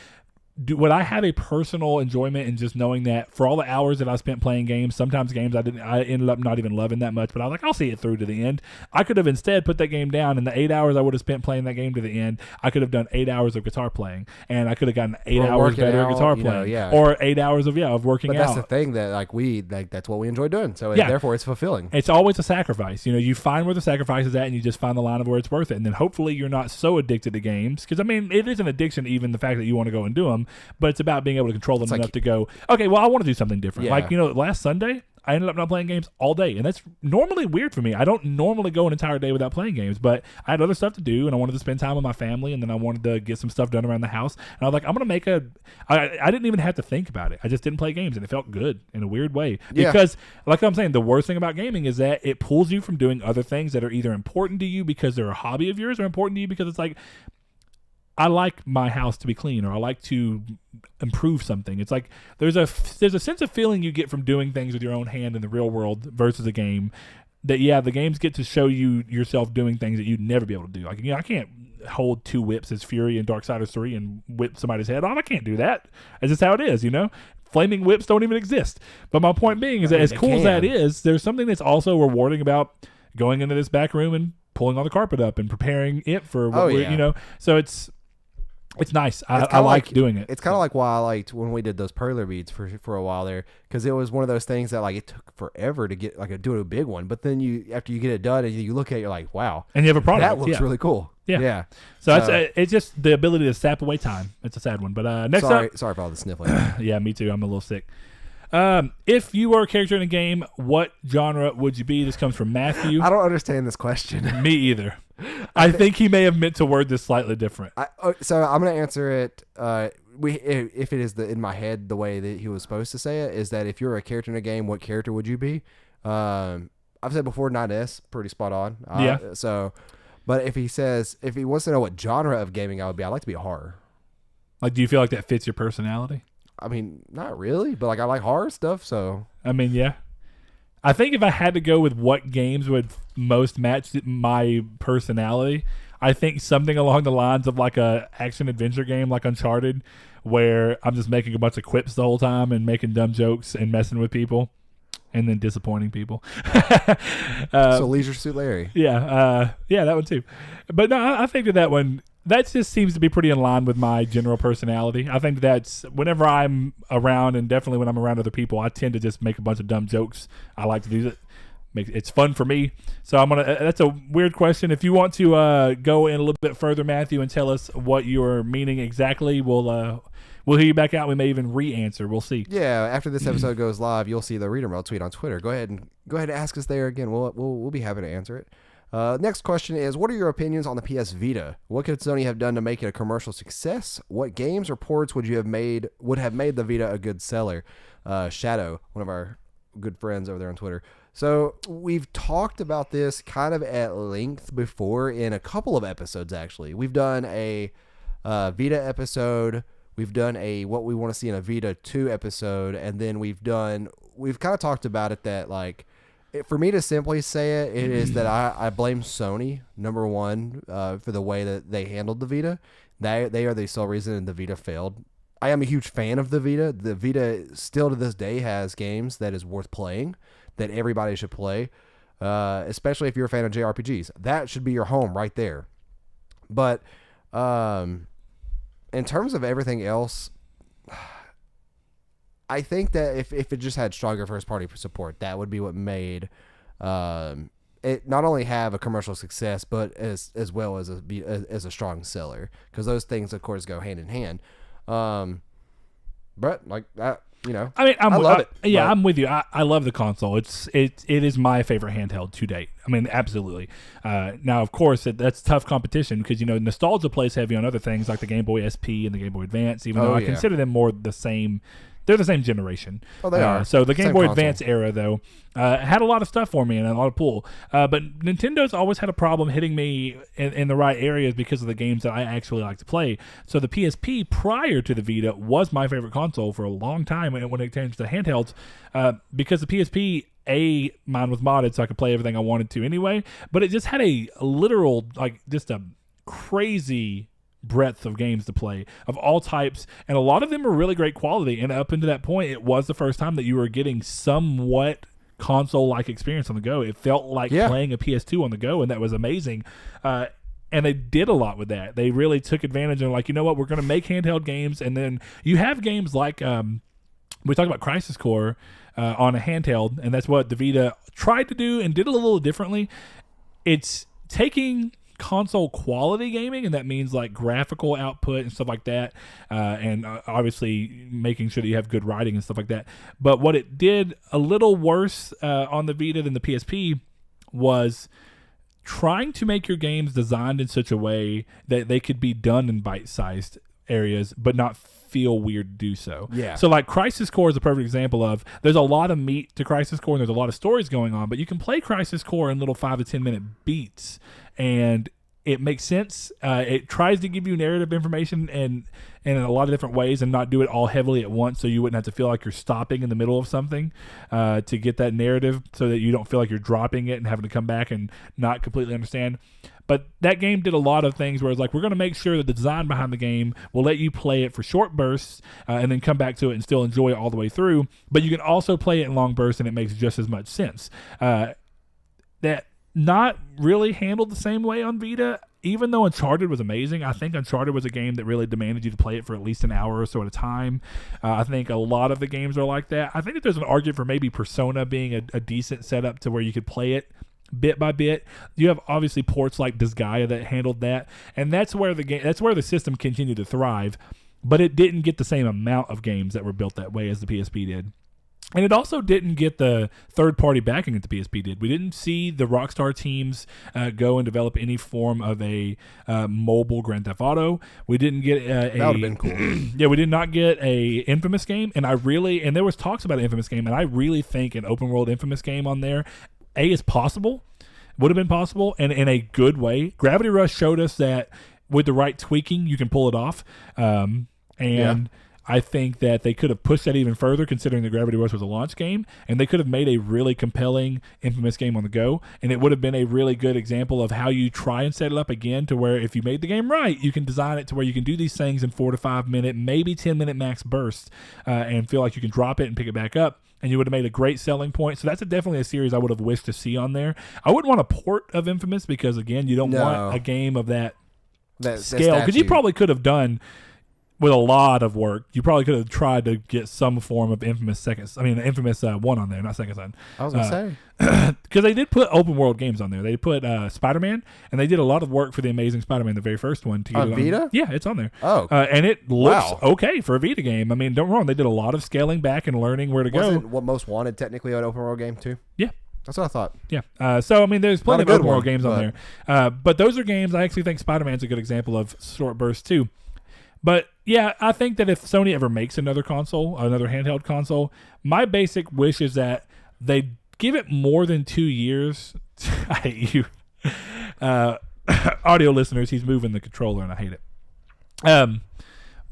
would I have a personal enjoyment in just knowing that for all the hours that I spent playing games, sometimes games I ended up not even loving that much, but I was like, I'll see it through to the end. I could have instead put that game down, and the 8 hours I would have spent playing that game to the end, I could have done 8 hours of guitar playing, and I could have gotten 8 hours better guitar playing, or 8 hours of working out. But that's the thing that that's what we enjoy doing. So therefore, it's fulfilling. It's always a sacrifice. You find where the sacrifice is at, and you just find the line of where it's worth it, and then hopefully you're not so addicted to games, because I mean, it is an addiction, even the fact that you want to go and do them, but it's about being able to control them enough to go, okay, well, I want to do something different. Like, last Sunday, I ended up not playing games all day, and that's normally weird for me. I don't normally go an entire day without playing games, but I had other stuff to do, and I wanted to spend time with my family, and then I wanted to get some stuff done around the house, and I was like, I'm going to I didn't even have to think about it. I just didn't play games, and it felt good in a weird way. Because, like I'm saying, the worst thing about gaming is that it pulls you from doing other things that are either important to you because they're a hobby of yours, or important to you because it's like, I like my house to be clean, or I like to improve something. It's like there's a sense of feeling you get from doing things with your own hand in the real world versus a game. That the games get to show you yourself doing things that you'd never be able to do. Like, I can't hold 2 whips as Fury in Darksiders 3 and whip somebody's head off. I can't do that. That's just how it is, Flaming whips don't even exist. But my point being is that as cool as that is, there's something that's also rewarding about going into this back room and pulling all the carpet up and preparing it for what So it's nice. I like doing it. It's kind of like why I liked when we did those perler beads for a while there, because it was one of those things that it took forever to get do a big one, but then after you get it done and you look at it, you're like, wow, and you have a product that looks really cool. Yeah. So it's just the ability to sap away time. It's a sad one, but next up. Sorry for all the sniffling. Yeah, me too. I'm a little sick. If you were a character in a game, what genre would you be? This comes from Matthew. I don't understand this question. Me either. I think he may have meant to word this slightly different. So I'm going to answer it. If it is in my head, the way that he was supposed to say it is that if you're a character in a game, what character would you be? I've said before, 9S, pretty spot on. But if he wants to know what genre of gaming I would be, I'd like to be a horror. Like, do you feel like that fits your personality? I mean, not really, but I like horror stuff, so. I mean, yeah. I think if I had to go with what games would most match my personality, I think something along the lines of like a action adventure game like Uncharted, where I'm just making a bunch of quips the whole time and making dumb jokes and messing with people and then disappointing people. So Leisure Suit Larry. Yeah, that one too. But no, I think that one, that just seems to be pretty in line with my general personality. I think that's whenever I'm around, and definitely when I'm around other people, I tend to just make a bunch of dumb jokes. I like to do that. It's fun for me. So that's a weird question. If you want to go in a little bit further, Matthew, and tell us what you're meaning exactly, we'll hear you back out. We may even re-answer. We'll see. Yeah, after this episode goes live, you'll see the Reader Mail tweet on Twitter. Go ahead and ask us there again. We'll be happy to answer it. Next question is, what are your opinions on the PS Vita? What could Sony have done to make it a commercial success? What games or ports would have made the Vita a good seller? Shadow, one of our good friends over there on Twitter. So we've talked about this kind of at length before in a couple of episodes, actually. We've done a Vita episode. We've done a what we want to see in a Vita 2 episode. And then we've kind of talked about it that for me to simply say it is that I blame Sony, number one, for the way that they handled the Vita. They are the sole reason the Vita failed. I am a huge fan of the Vita. The Vita still to this day has games that is worth playing, that everybody should play, especially if you're a fan of JRPGs. That should be your home right there. But in terms of everything else, I think that if it just had stronger first-party support, that would be what made it not only have a commercial success, but as well as a strong seller, because those things, of course, go hand in hand. But like that, I mean, I love it. Yeah, I'm with you. I love the console. It is my favorite handheld to date. I mean, absolutely. Now, of course, that's tough competition because nostalgia plays heavy on other things like the Game Boy SP and the Game Boy Advance. Even though I consider them more the same. They're the same generation. Oh, they are. So the Game Boy Advance era, though, had a lot of stuff for me and a lot of pull. But Nintendo's always had a problem hitting me in the right areas because of the games that I actually like to play. So the PSP prior to the Vita was my favorite console for a long time when it came to the handhelds because the PSP, mine was modded so I could play everything I wanted to anyway. But it just had a literal, just a crazy breadth of games to play of all types, and a lot of them are really great quality. And up until that point, it was the first time that you were getting somewhat console-like experience on the go. It felt like playing a PS2 on the go, and that was amazing. And they did a lot with that. They really took advantage of, like, you know what, we're going to make handheld games, and then you have games like we talked about Crisis Core on a handheld, and that's what the Vita tried to do and did a little differently. It's taking console quality gaming, and that means like graphical output and stuff like that, and obviously making sure that you have good writing and stuff like that. But what it did a little worse on the Vita than the PSP was trying to make your games designed in such a way that they could be done in bite-sized areas but not feel weird to do so. Yeah. So like Crisis Core is a perfect example of, there's a lot of meat to Crisis Core and there's a lot of stories going on, but you can play Crisis Core in little 5 to 10 minute beats, and it makes sense. It tries to give you narrative information and in a lot of different ways, and not do it all heavily at once, so you wouldn't have to feel like you're stopping in the middle of something to get that narrative, so that you don't feel like you're dropping it and having to come back and not completely understand. But that game did a lot of things where it's like, we're going to make sure that the design behind the game will let you play it for short bursts and then come back to it and still enjoy it all the way through. But you can also play it in long bursts, and it makes just as much sense. That not really handled the same way on Vita. Even though Uncharted was amazing, I think Uncharted was a game that really demanded you to play it for at least an hour or so at a time. I think a lot of the games are like that. I think that there's an argument for maybe Persona being a decent setup to where you could play it bit by bit. You have obviously ports like Disgaea that handled that, and that's where the system continued to thrive, but it didn't get the same amount of games that were built that way as the PSP did. And it also didn't get the third-party backing that the PSP did. We didn't see the Rockstar teams go and develop any form of a mobile Grand Theft Auto. We didn't get that would have been cool. Yeah, we did not get a Infamous game, and there was talks about an Infamous game, and I really think an open-world Infamous game on there, is possible, would have been possible, and in a good way. Gravity Rush showed us that with the right tweaking, you can pull it off, I think that they could have pushed that even further, considering that Gravity Rush was a launch game, and they could have made a really compelling Infamous game on the go, and it would have been a really good example of how you try and set it up again to where if you made the game right, you can design it to where you can do these things in 4 to 5 minute, maybe 10 minute max bursts, and feel like you can drop it and pick it back up, and you would have made a great selling point. So that's definitely a series I would have wished to see on there. I wouldn't want a port of Infamous because, again, you don't want a game of that scale, because you probably could have done, with a lot of work, you probably could have tried to get some form of Infamous 1 on there, not Second Son. I was going to say. Because they did put open world games on there. They put Spider-Man, and they did a lot of work for the Amazing Spider-Man, the very first one. To get it Vita? on. Yeah, it's on there. Oh. And it looks okay for a Vita game. I mean, don't get me wrong, they did a lot of scaling back and learning where to go. Wasn't What Most Wanted technically an open world game too? Yeah. That's what I thought. Yeah. So, I mean, there's plenty of open world games on there. But those are games, I actually think Spider-Man's a good example of short bursts too. But yeah, I think that if Sony ever makes another handheld console, my basic wish is that they give it more than 2 years. I hate you. Audio listeners, he's moving the controller and I hate it.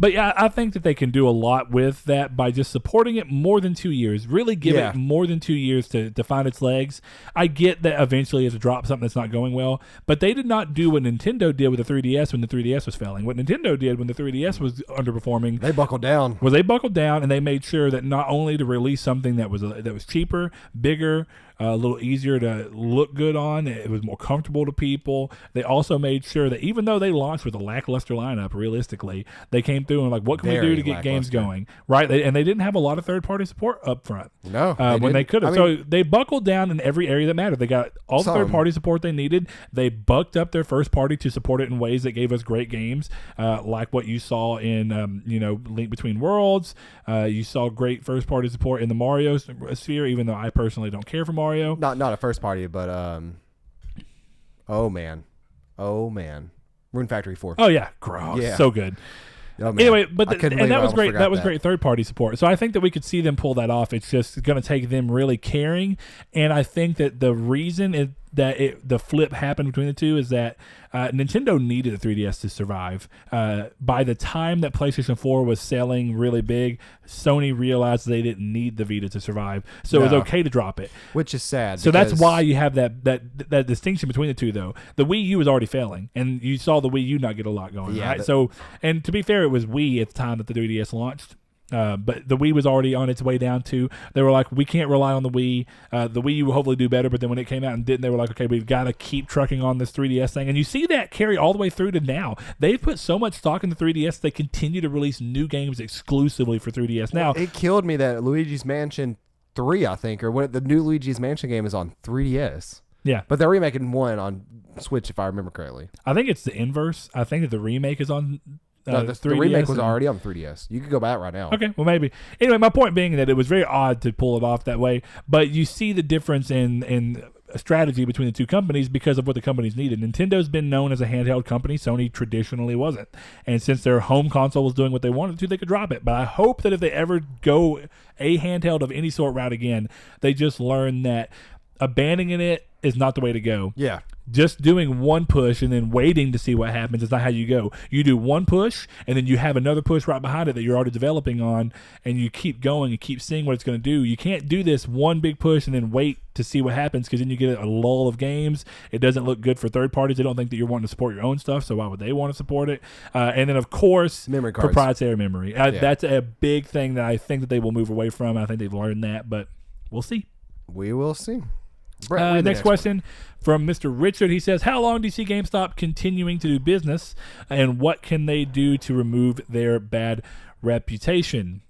But yeah, I think that they can do a lot with that by just supporting it more than 2 years. Really give it more than 2 years to find its legs. I get that eventually it's drop something that's not going well, but they did not do what Nintendo did with the 3DS when the 3DS was failing. What Nintendo did when the 3DS was underperforming, they buckled down. And they made sure that not only to release something that was cheaper, bigger, a little easier to look good on, it was more comfortable to people. They also made sure that even though they launched with a lackluster lineup, realistically, they came through and like, what can we do to get games going? Right? And they didn't have a lot of third-party support up front. No. When they could have. So they buckled down in every area that mattered. They got all the third-party support they needed. They bucked up their first party to support it in ways that gave us great games, like what you saw in Link Between Worlds. You saw great first-party support in the Mario sphere, even though I personally don't care for Mario. Not a first party, but oh man, Rune Factory 4. Oh yeah, gross, so good. Oh, anyway, but that was great. That was great third-party support. So I think that we could see them pull that off. It's just going to take them really caring, and I think that the reason the flip happened between the two is that Nintendo needed the 3DS to survive. By the time that PlayStation 4 was selling really big, Sony realized they didn't need the Vita to survive, so it was okay to drop it. Which is sad. So that's why you have that distinction between the two, though. The Wii U was already failing, and you saw the Wii U not get a lot going, right? So, and to be fair, it was Wii at the time that the 3DS launched. But the Wii was already on its way down too. They were like, we can't rely on the Wii. The Wii U will hopefully do better. But then when it came out and didn't, they were like, okay, we've got to keep trucking on this 3DS thing. And you see that carry all the way through to now. They've put so much stock in the 3DS, they continue to release new games exclusively for 3DS. Now, it killed me that Luigi's Mansion 3, I think, or what the new Luigi's Mansion game is on 3DS. Yeah. But they're remaking one on Switch, if I remember correctly. I think it's the inverse. I think that the remake is on... No, the remake was already on 3DS. You could go back right now. Okay, well, maybe. Anyway, my point being that it was very odd to pull it off that way, but you see the difference in strategy between the two companies because of what the companies needed. Nintendo's been known as a handheld company. Sony traditionally wasn't. And since their home console was doing what they wanted to, they could drop it. But I hope that if they ever go a handheld of any sort route again, they just learn that abandoning it is not the way to go. Yeah. Just doing one push and then waiting to see what happens is not how you go. You do one push, and then you have another push right behind it that you're already developing on, and you keep going and keep seeing what it's going to do. You can't do this one big push and then wait to see what happens, because then you get a lull of games. It doesn't look good for third parties. They don't think that you're wanting to support your own stuff, so why would they want to support it? And then, of course, memory cards. Proprietary memory. That's a big thing that I think that they will move away from. I think they've learned that, but we'll see. We will see. Brett, next question from Mr. Richard. He says, how long do you see GameStop continuing to do business, and what can they do to remove their bad reputation?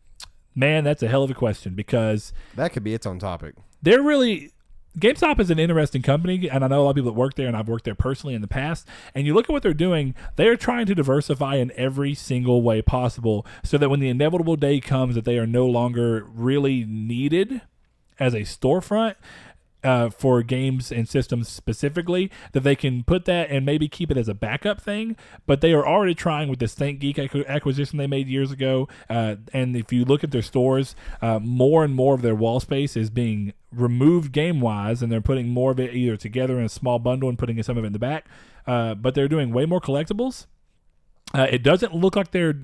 Man, that's a hell of a question, because that could be its own topic. GameStop is an interesting company, and I know a lot of people that work there, and I've worked there personally in the past, and you look at what they're doing, they're trying to diversify in every single way possible so that when the inevitable day comes that they are no longer really needed as a storefront, for games and systems specifically, that they can put that and maybe keep it as a backup thing. But they are already trying with this ThinkGeek acquisition they made years ago. And if you look at their stores, more and more of their wall space is being removed game-wise, and they're putting more of it either together in a small bundle and putting some of it in the back. But they're doing way more collectibles. It doesn't look like their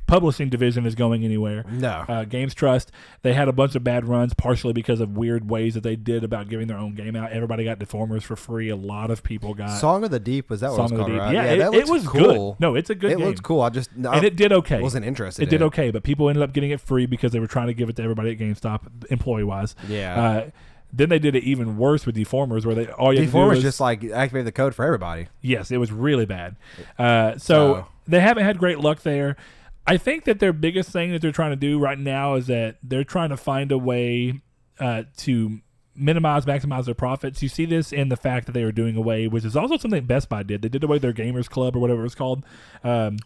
publishing division is going anywhere. No. Games Trust, they had a bunch of bad runs, partially because of weird ways that they did about giving their own game out. Everybody got Deformers for free. A lot of people got Song of the Deep. Was that what it was called? Right? Yeah, that it was cool. Good. No, it's a good game. It looks cool. And it did okay. Wasn't interested. It did okay, but people ended up getting it free because they were trying to give it to everybody at GameStop, employee-wise. Yeah. Then they did it even worse with Deformers, where Deformers just like activated the code for everybody. Yes, it was really bad. So they haven't had great luck there. I think that their biggest thing that they're trying to do right now is that they're trying to find a way to maximize their profits. You see this in the fact that they are doing away, which is also something Best Buy did. They did away with their Gamers Club or whatever it's called.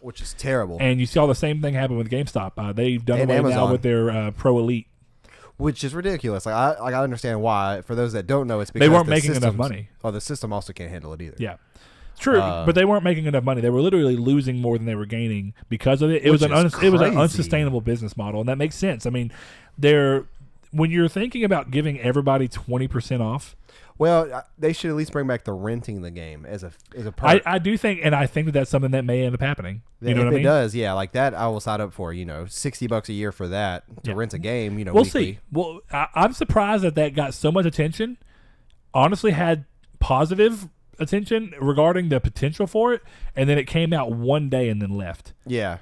Which is terrible. And you saw the same thing happen with GameStop. They've done away Amazon now with their Pro Elite. Which is ridiculous. I understand why. For those that don't know, it's because they weren't making enough money. Oh, the system also can't handle it either. Yeah. True, but they weren't making enough money. They were literally losing more than they were gaining because of it. It was an unsustainable business model, and that makes sense. I mean, when you're thinking about giving everybody 20% off. Well, they should at least bring back the renting the game as a perk. I do think, and I think that that's something that may end up happening. You know what I mean? If it does, yeah, like that, I will sign up for. $60 a year for that to rent a game. We'll weekly. See. Well, I'm surprised that got so much attention. Honestly, had positive attention regarding the potential for it, and then it came out one day and then left. Yeah.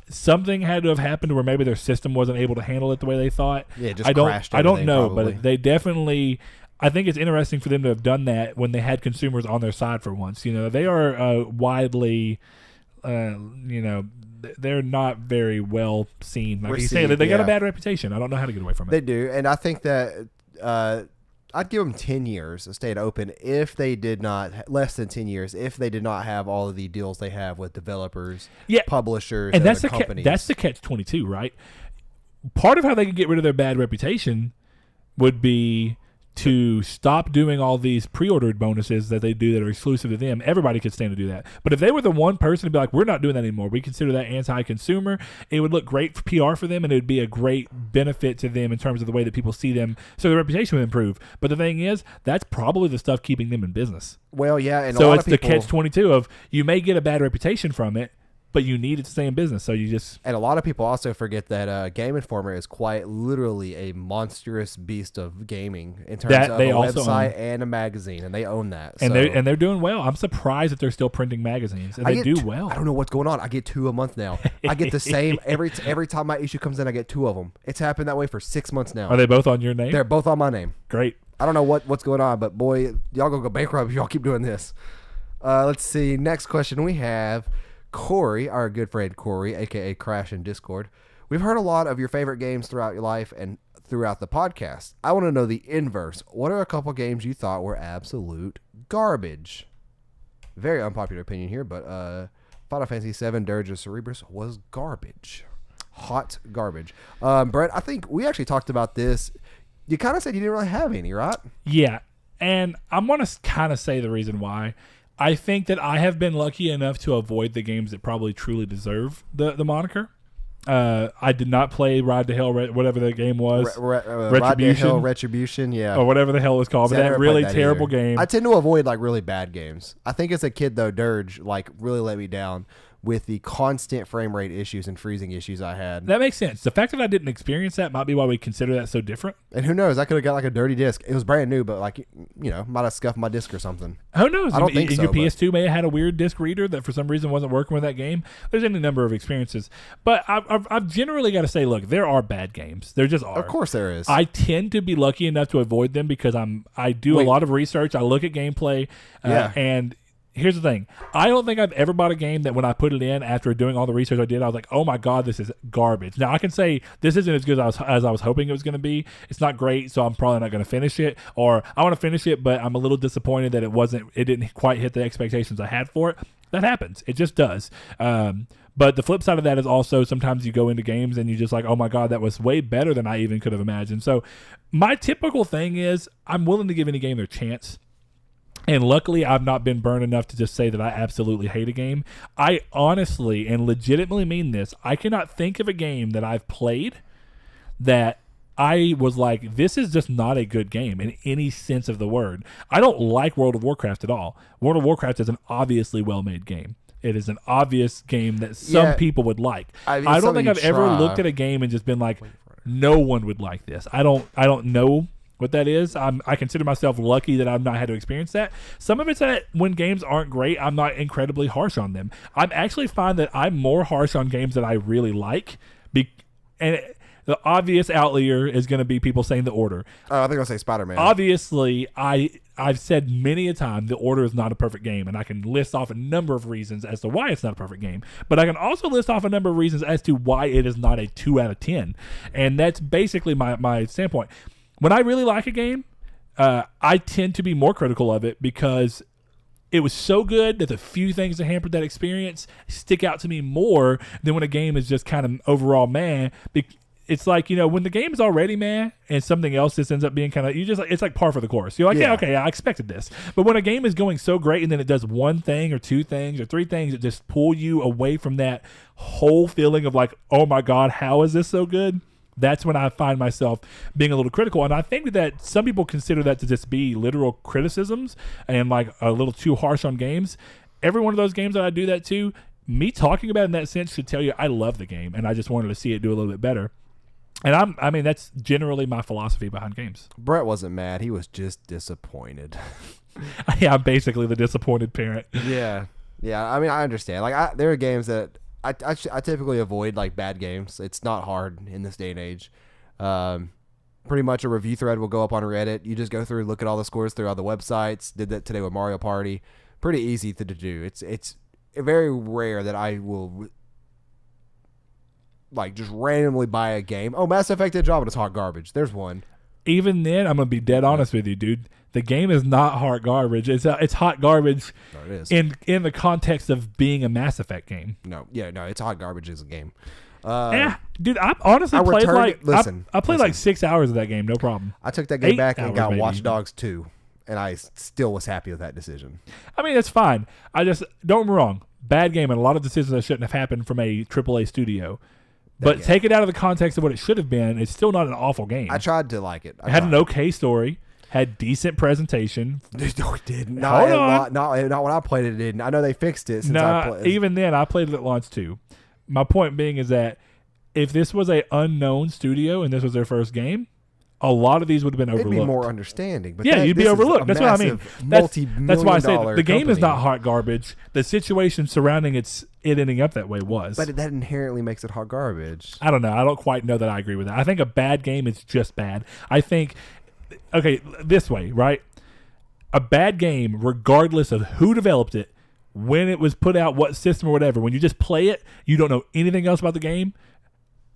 Something had to have happened where maybe their system wasn't able to handle it the way they thought. Yeah, it just crashed. I don't know, probably. But they definitely. I think it's interesting for them to have done that when they had consumers on their side for once. They are widely, they're not very well seen. Like you say, they got a bad reputation. I don't know how to get away from it. They do, and I think that I'd give them 10 years to stay open if they did not, less than 10 years, if they did not have all of the deals they have with developers, publishers, and that's companies. That's the catch-22, right? Part of how they can get rid of their bad reputation would be to stop doing all these pre-ordered bonuses that they do that are exclusive to them, everybody could stand to do that. But if they were the one person to be like, we're not doing that anymore, we consider that anti-consumer, it would look great for PR for them, and it would be a great benefit to them in terms of the way that people see them, so their reputation would improve. But the thing is, that's probably the stuff keeping them in business. Well, yeah, and so a lot it's of people, the catch-22 of you may get a bad reputation from it, but you need it to stay in business, so you just... And a lot of people also forget that Game Informer is quite literally a monstrous beast of gaming in terms of a website and a magazine, and they own that. And they're doing well. I'm surprised that they're still printing magazines, and they do well. I don't know what's going on. I get 2 a month now. I get the same every time my issue comes in. I get 2 of them. It's happened that way for 6 months now. Are they both on your name? They're both on my name. Great. I don't know what's going on, but boy, y'all gonna go bankrupt if y'all keep doing this. Let's see. Next question we have. Corey, our good friend Corey, a.k.a. Crash in Discord. We've heard a lot of your favorite games throughout your life and throughout the podcast. I want to know the inverse. What are a couple games you thought were absolute garbage? Very unpopular opinion here, but Final Fantasy VII Dirge of Cerberus was garbage. Hot garbage. Brett, I think we actually talked about this. You kind of said you didn't really have any, right? Yeah, and I'm going to kind of say the reason why. I think that I have been lucky enough to avoid the games that probably truly deserve the moniker. I did not play Ride to Hell, whatever the game was. Retribution. Ride to Hell, Retribution, yeah. Or whatever the hell it was called. But that really terrible game. I tend to avoid like really bad games. I think as a kid, though, Dirge like really let me down with the constant frame rate issues and freezing issues I had. That makes sense. The fact that I didn't experience that might be why we consider that so different. And who knows? I could have got like a dirty disc. It was brand new, but like, you know, might have scuffed my disc or something. Who knows? I don't think so. Your PS2 may have had a weird disc reader that for some reason wasn't working with that game. There's any number of experiences. But I've generally got to say, look, there are bad games. There just are. Of course there is. I tend to be lucky enough to avoid them because I do a lot of research. I look at gameplay. And here's the thing. I don't think I've ever bought a game that when I put it in after doing all the research I did, I was like, oh my God, this is garbage. Now I can say this isn't as good as I was hoping it was going to be. It's not great, so I'm probably not going to finish it. Or I want to finish it, but I'm a little disappointed that it didn't quite hit the expectations I had for it. That happens. It just does. But the flip side of that is also sometimes you go into games and you just like, oh my God, that was way better than I even could have imagined. So my typical thing is I'm willing to give any game their chance. And luckily, I've not been burned enough to just say that I absolutely hate a game. I honestly and legitimately mean this. I cannot think of a game that I've played that I was like, this is just not a good game in any sense of the word. I don't like World of Warcraft at all. World of Warcraft is an obviously well-made game. It is an obvious game that some people would like. I don't think I've ever looked at a game and just been like, no one would like this. I don't know what that is. I consider myself lucky that I've not had to experience that. Some of it's that when games aren't great, I'm not incredibly harsh on them. I'm actually find that I'm more harsh on games that I really like. And the obvious outlier is going to be people saying The Order. I think I'll say Spider-Man. Obviously, I've said many a time The Order is not a perfect game, and I can list off a number of reasons as to why it's not a perfect game. But I can also list off a number of reasons as to why it is not a 2 out of 10. And that's basically my standpoint. When I really like a game, I tend to be more critical of it because it was so good that the few things that hampered that experience stick out to me more than when a game is just kind of overall meh. It's like, you know, when the game is already meh and something else just ends up being kind of, it's like par for the course. You're like, okay, I expected this. But when a game is going so great and then it does one thing or two things or three things that just pull you away from that whole feeling of like, oh my God, how is this so good? That's when I find myself being a little critical. And I think that some people consider that to just be literal criticisms and like a little too harsh on games. Every one of those games that I do that to, me talking about it in that sense should tell you I love the game and I just wanted to see it do a little bit better. And I mean, that's generally my philosophy behind games. Brett wasn't mad. He was just disappointed. Yeah, I'm basically the disappointed parent. Yeah. I mean, I understand. Like, there are games that I typically avoid, like bad games. It's not hard in this day and age. Pretty much a review thread will go up on Reddit. You just go through, look at all the scores through all the websites. Did that today with Mario Party. Pretty easy to do. It's very rare that I will like just randomly buy a game. Oh, Mass Effect Andromeda is hot garbage. There's one. Even then, I'm gonna be dead honest with you, dude. The game is not hot garbage. It's hot garbage. No, it is. In the context of being a Mass Effect game. No, it's hot garbage as a game. Dude, I honestly played I played like 6 hours of that game, no problem. I took that game back and got Watch Dogs 2, and I still was happy with that decision. I mean, it's fine. I just, don't get me wrong, bad game and a lot of decisions that shouldn't have happened from a AAA studio. But take it out of the context of what it should have been, it's still not an awful game. I tried to like it. It had an okay story, had decent presentation. No, it didn't. Not when I played it, it didn't. I know they fixed it since I played. Even then, I played it at launch too. My point being is that if this was a unknown studio and this was their first game, a lot of these would have been overlooked. It'd be more understanding. But you'd be overlooked. That's what I mean. That's why I say the game is not hot garbage. The situation surrounding it ending up that way was. But that inherently makes it hot garbage. I don't know. I don't quite know that I agree with that. I think a bad game is just bad. I think, this way, right? A bad game, regardless of who developed it, when it was put out, what system or whatever, when you just play it, you don't know anything else about the game,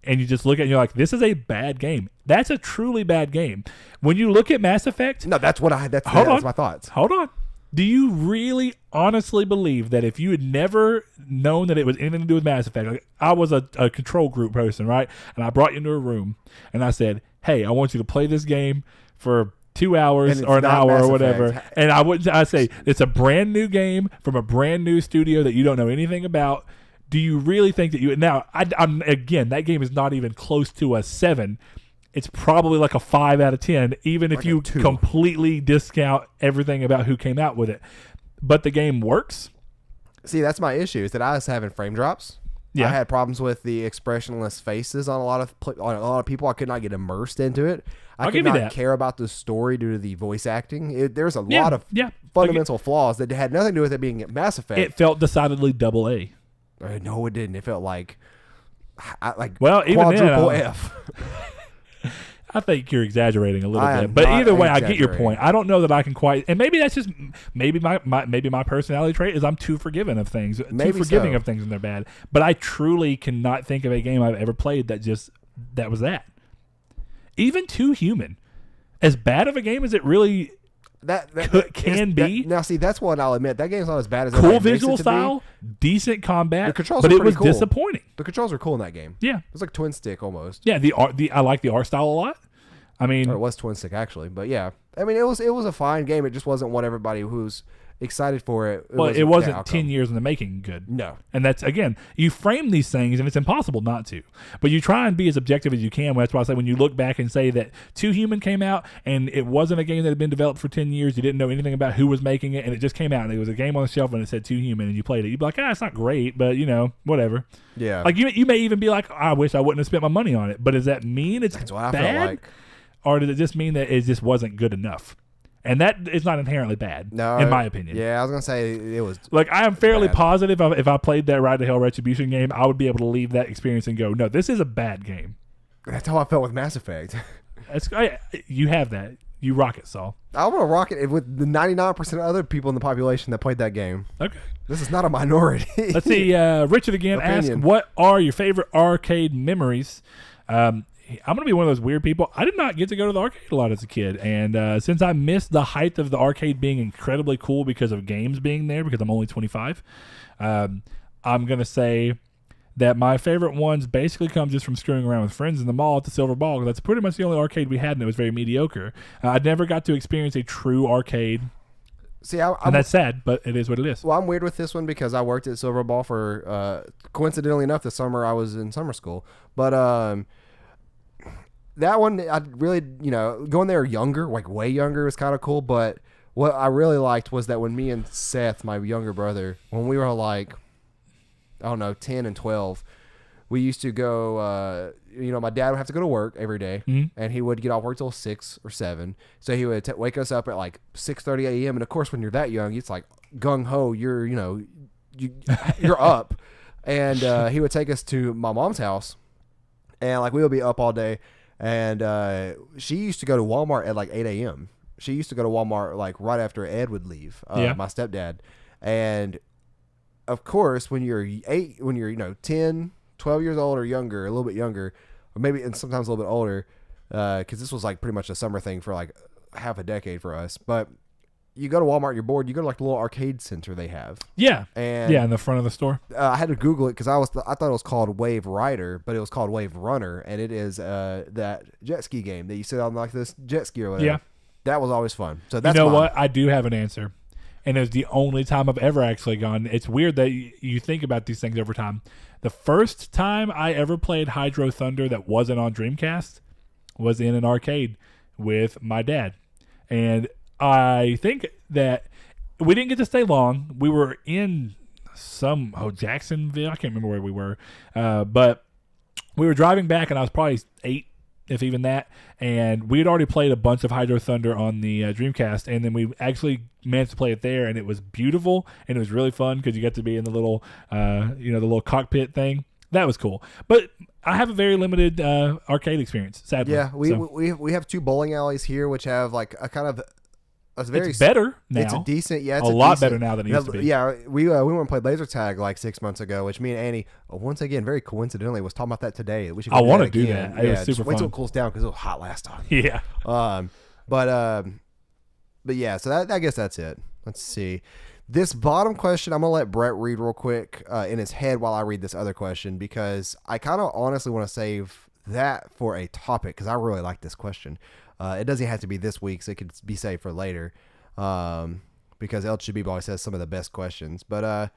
and you just look at it and you're like, this is a bad game. That's a truly bad game. When you look at Mass Effect... No, that's my thoughts. Hold on. Do you really honestly believe that if you had never known that it was anything to do with Mass Effect, like I was a control group person, right? And I brought you into a room and I said, hey, I want you to play this game for 2 hours or an hour or whatever. Effect. And I say, it's a brand new game from a brand new studio that you don't know anything about. Do you really think that you... Now, I'm again, that game is not even close to a 7. It's probably like a 5 out of 10, even if you completely discount everything about who came out with it. But the game works. See, that's my issue, is that I was having frame drops. Yeah. I had problems with the expressionless faces on a lot of people. I could not get immersed into it. I could not care about the story due to the voice acting. There's a lot of fundamental flaws that had nothing to do with it being Mass Effect. It felt decidedly AA. No, it didn't. It felt like quadruple F. I think you're exaggerating a little bit, but either way, I get your point. I don't know that I can quite, and maybe that's just maybe my personality trait is I'm too forgiving of things, of things when they're bad. But I truly cannot think of a game I've ever played that was that. Even Too Human, as bad of a game as it really can be. Now, see, that's what I'll admit. That game's not as bad as cool visual style, decent combat, but it was disappointing. The controls were cool in that game. Yeah, it was like twin stick almost. Yeah, I like the art style a lot. I mean, or it was twin stick actually, but yeah, I mean, it was a fine game. It just wasn't what everybody who's excited for it. It wasn't 10 years in the making good. No. And that's, again, you frame these things and it's impossible not to. But you try and be as objective as you can. That's why I say when you look back and say that Too Human came out and it wasn't a game that had been developed for 10 years, you didn't know anything about who was making it, and it just came out and it was a game on the shelf and it said Too Human and you played it. You'd be like, it's not great, but, whatever. Yeah. Like, you may even be like, I wish I wouldn't have spent my money on it. But does that mean it's That's what bad? I felt like. Or does it just mean that it just wasn't good enough? And that is not inherently bad, in my opinion. Yeah, I was going to say it was like, I am fairly positive if I played that Ride to Hell Retribution game, I would be able to leave that experience and go, no, this is a bad game. That's how I felt with Mass Effect. You have that. You rock it, Saul. I want to rock it with the 99% of other people in the population that played that game. Okay. This is not a minority. Let's see. Richard again asked, what are your favorite arcade memories? I'm going to be one of those weird people. I did not get to go to the arcade a lot as a kid. And since I missed the height of the arcade being incredibly cool because of games being there, because I'm only 25, I'm going to say that my favorite ones basically come just from screwing around with friends in the mall at the Silver Ball. That's pretty much the only arcade we had, and it was very mediocre. I never got to experience a true arcade. See, and that's sad, but it is what it is. Well, I'm weird with this one because I worked at Silver Ball for, coincidentally enough, the summer I was in summer school. But that one, I really, going there younger, like way younger, was kind of cool. But what I really liked was that when me and Seth, my younger brother, when we were like, I don't know, 10 and 12, we used to go, my dad would have to go to work every day, and he would get off work till 6 or 7. So he would wake us up at like 6:30 a.m. And of course, when you're that young, it's like gung-ho, you're up. And he would take us to my mom's house, and like we would be up all day. And she used to go to Walmart at like 8 a.m. She used to go to Walmart like right after Ed would leave, my stepdad. And of course, when you're 10, 12 years old or younger, a little bit younger, or maybe and sometimes a little bit older, because this was like pretty much a summer thing for like half a decade for us. But you go to Walmart, you're bored. You go to like the little arcade center they have. Yeah, and in the front of the store. I had to Google it because I thought it was called Wave Rider, but it was called Wave Runner, and it is that jet ski game that you sit on like this jet ski or whatever. Yeah, that was always fun. So that's what I do have an answer, and it's the only time I've ever actually gone. It's weird that you think about these things over time. The first time I ever played Hydro Thunder that wasn't on Dreamcast was in an arcade with my dad, and I think that we didn't get to stay long. We were in Jacksonville. I can't remember where we were. But we were driving back, and I was probably 8, if even that. And we had already played a bunch of Hydro Thunder on the Dreamcast, and then we actually managed to play it there, and it was beautiful, and it was really fun because you got to be in the little, the little cockpit thing. That was cool. But I have a very limited arcade experience, sadly. Yeah, we have 2 bowling alleys here, which have like a kind of... It's better now. It's a decent, it's a lot better now than it used to be. Yeah, we went and played laser tag like 6 months ago, which me and Annie, once again, very coincidentally, was talking about that today. I want to do that. It was super fun. Wait till it cools down because it was hot last time. Yeah. But yeah, so I guess that's it. Let's see. This bottom question, I'm gonna let Brett read real quick in his head while I read this other question because I kind of honestly want to save that for a topic because I really like this question. It doesn't have to be this week, so it could be saved for later. Because El Chabib always has some of the best questions. But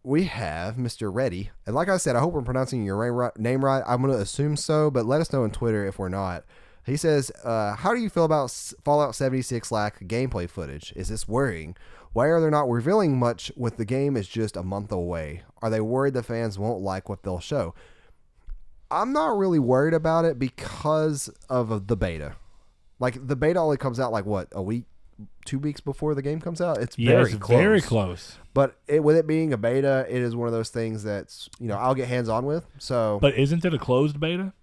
we have Mr. Reddy. And like I said, I hope we're pronouncing your name right. I'm going to assume so, but let us know on Twitter if we're not. He says, how do you feel about Fallout 76 lack gameplay footage? Is this worrying? Why are they not revealing much with the game is just a month away? Are they worried the fans won't like what they'll show? I'm not really worried about it because of the beta. Like, the beta only comes out, like, what, a week, 2 weeks before the game comes out? It's very close. Very close. But with it being a beta, it is one of those things that's, I'll get hands-on with. So, but isn't it a closed beta?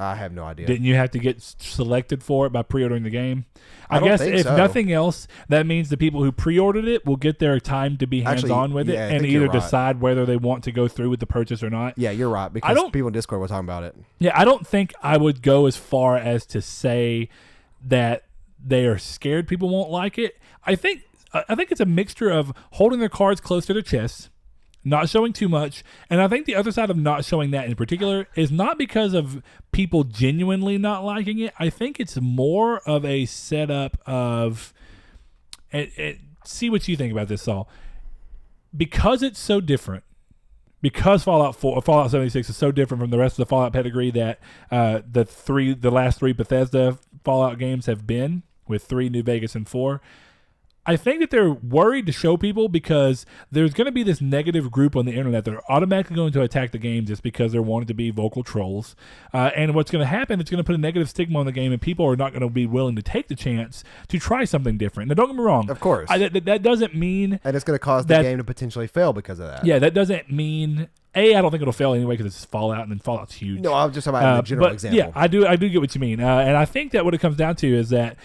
I have no idea. Didn't you have to get selected for it by pre-ordering the game? I guess if nothing else, that means the people who pre-ordered it will get their time to be hands-on with it and either decide whether they want to go through with the purchase or not. Yeah, you're right, because people in Discord were talking about it. Yeah, I don't think I would go as far as to say that they are scared people won't like it. I think it's a mixture of holding their cards close to their chests, not showing too much, and I think the other side of not showing that in particular is not because of people genuinely not liking it. I think it's more of a setup of see what you think about this, Saul. Because it's so different, because Fallout 76 is so different from the rest of the Fallout pedigree that the last 3 Bethesda Fallout games have been, with 3 New Vegas and 4. I think that they're worried to show people because there's going to be this negative group on the internet that are automatically going to attack the game just because they're wanting to be vocal trolls. And what's going to happen, it's going to put a negative stigma on the game, and people are not going to be willing to take the chance to try something different. Now, don't get me wrong. Of course. That doesn't mean... And it's going to cause the game to potentially fail because of that. Yeah, that doesn't mean... I don't think it'll fail anyway because it's Fallout, and then Fallout's huge. No, I'm just talking about a general example. Yeah, I do get what you mean. And I think that what it comes down to is that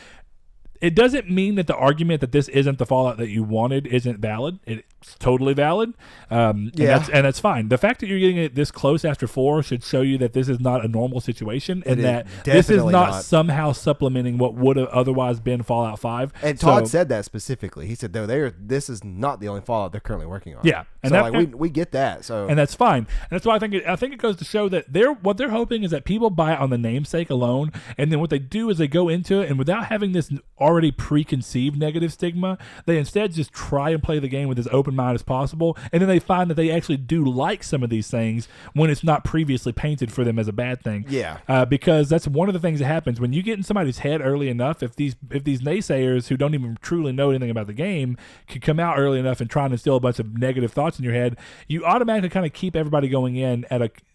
it doesn't mean that the argument that this isn't the Fallout that you wanted isn't valid. It's totally valid. And that's fine. The fact that you're getting it this close after 4 should show you that this is not a normal situation and that this is not somehow supplementing what would have otherwise been Fallout 5. And Todd said that specifically. He said, this is not the only Fallout they're currently working on. Yeah. And so we get that. So and that's fine. And that's why I think it goes to show that what they're hoping is that people buy it on the namesake alone, and then what they do is they go into it, and without having this already preconceived negative stigma, they instead just try and play the game with as open mind as possible, and then they find that they actually do like some of these things when it's not previously painted for them as a bad thing. Yeah. Because that's one of the things that happens when you get in somebody's head early enough. If these naysayers who don't even truly know anything about the game can come out early enough and try and instill a bunch of negative thoughts in your head, you automatically kind of keep everybody going in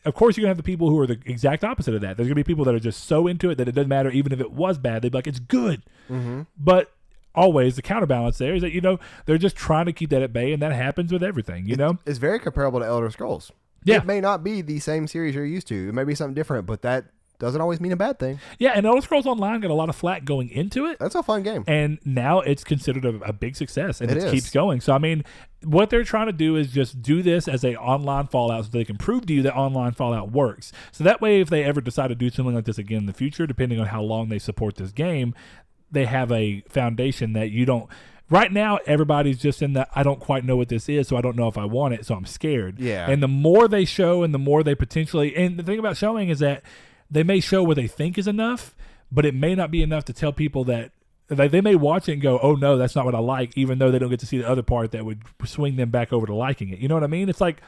of course you're gonna have the people who are the exact opposite of that. There's gonna be people that are just so into it that it doesn't matter even if it was bad. They'd be like, it's good. Mm-hmm. But always the counterbalance there is that they're just trying to keep that at bay, and that happens with everything. It's very comparable to Elder Scrolls. Yeah. It may not be the same series you're used to. It may be something different, but that doesn't always mean a bad thing. Yeah, and Elder Scrolls Online got a lot of flack going into it. That's a fun game. And now it's considered a big success, and it is. keeps going. So, I mean, what they're trying to do is just do this as a online Fallout so they can prove to you that online Fallout works. So that way, if they ever decide to do something like this again in the future, depending on how long they support this game, they have a foundation that you don't. Right now, everybody's just in the, I don't quite know what this is, so I don't know if I want it, so I'm scared. Yeah. And the more they show and the more they potentially, and the thing about showing is that they may show what they think is enough, but it may not be enough to tell people that, they may watch it and go, oh no, that's not what I like, even though they don't get to see the other part that would swing them back over to liking it. You know what I mean? It's like,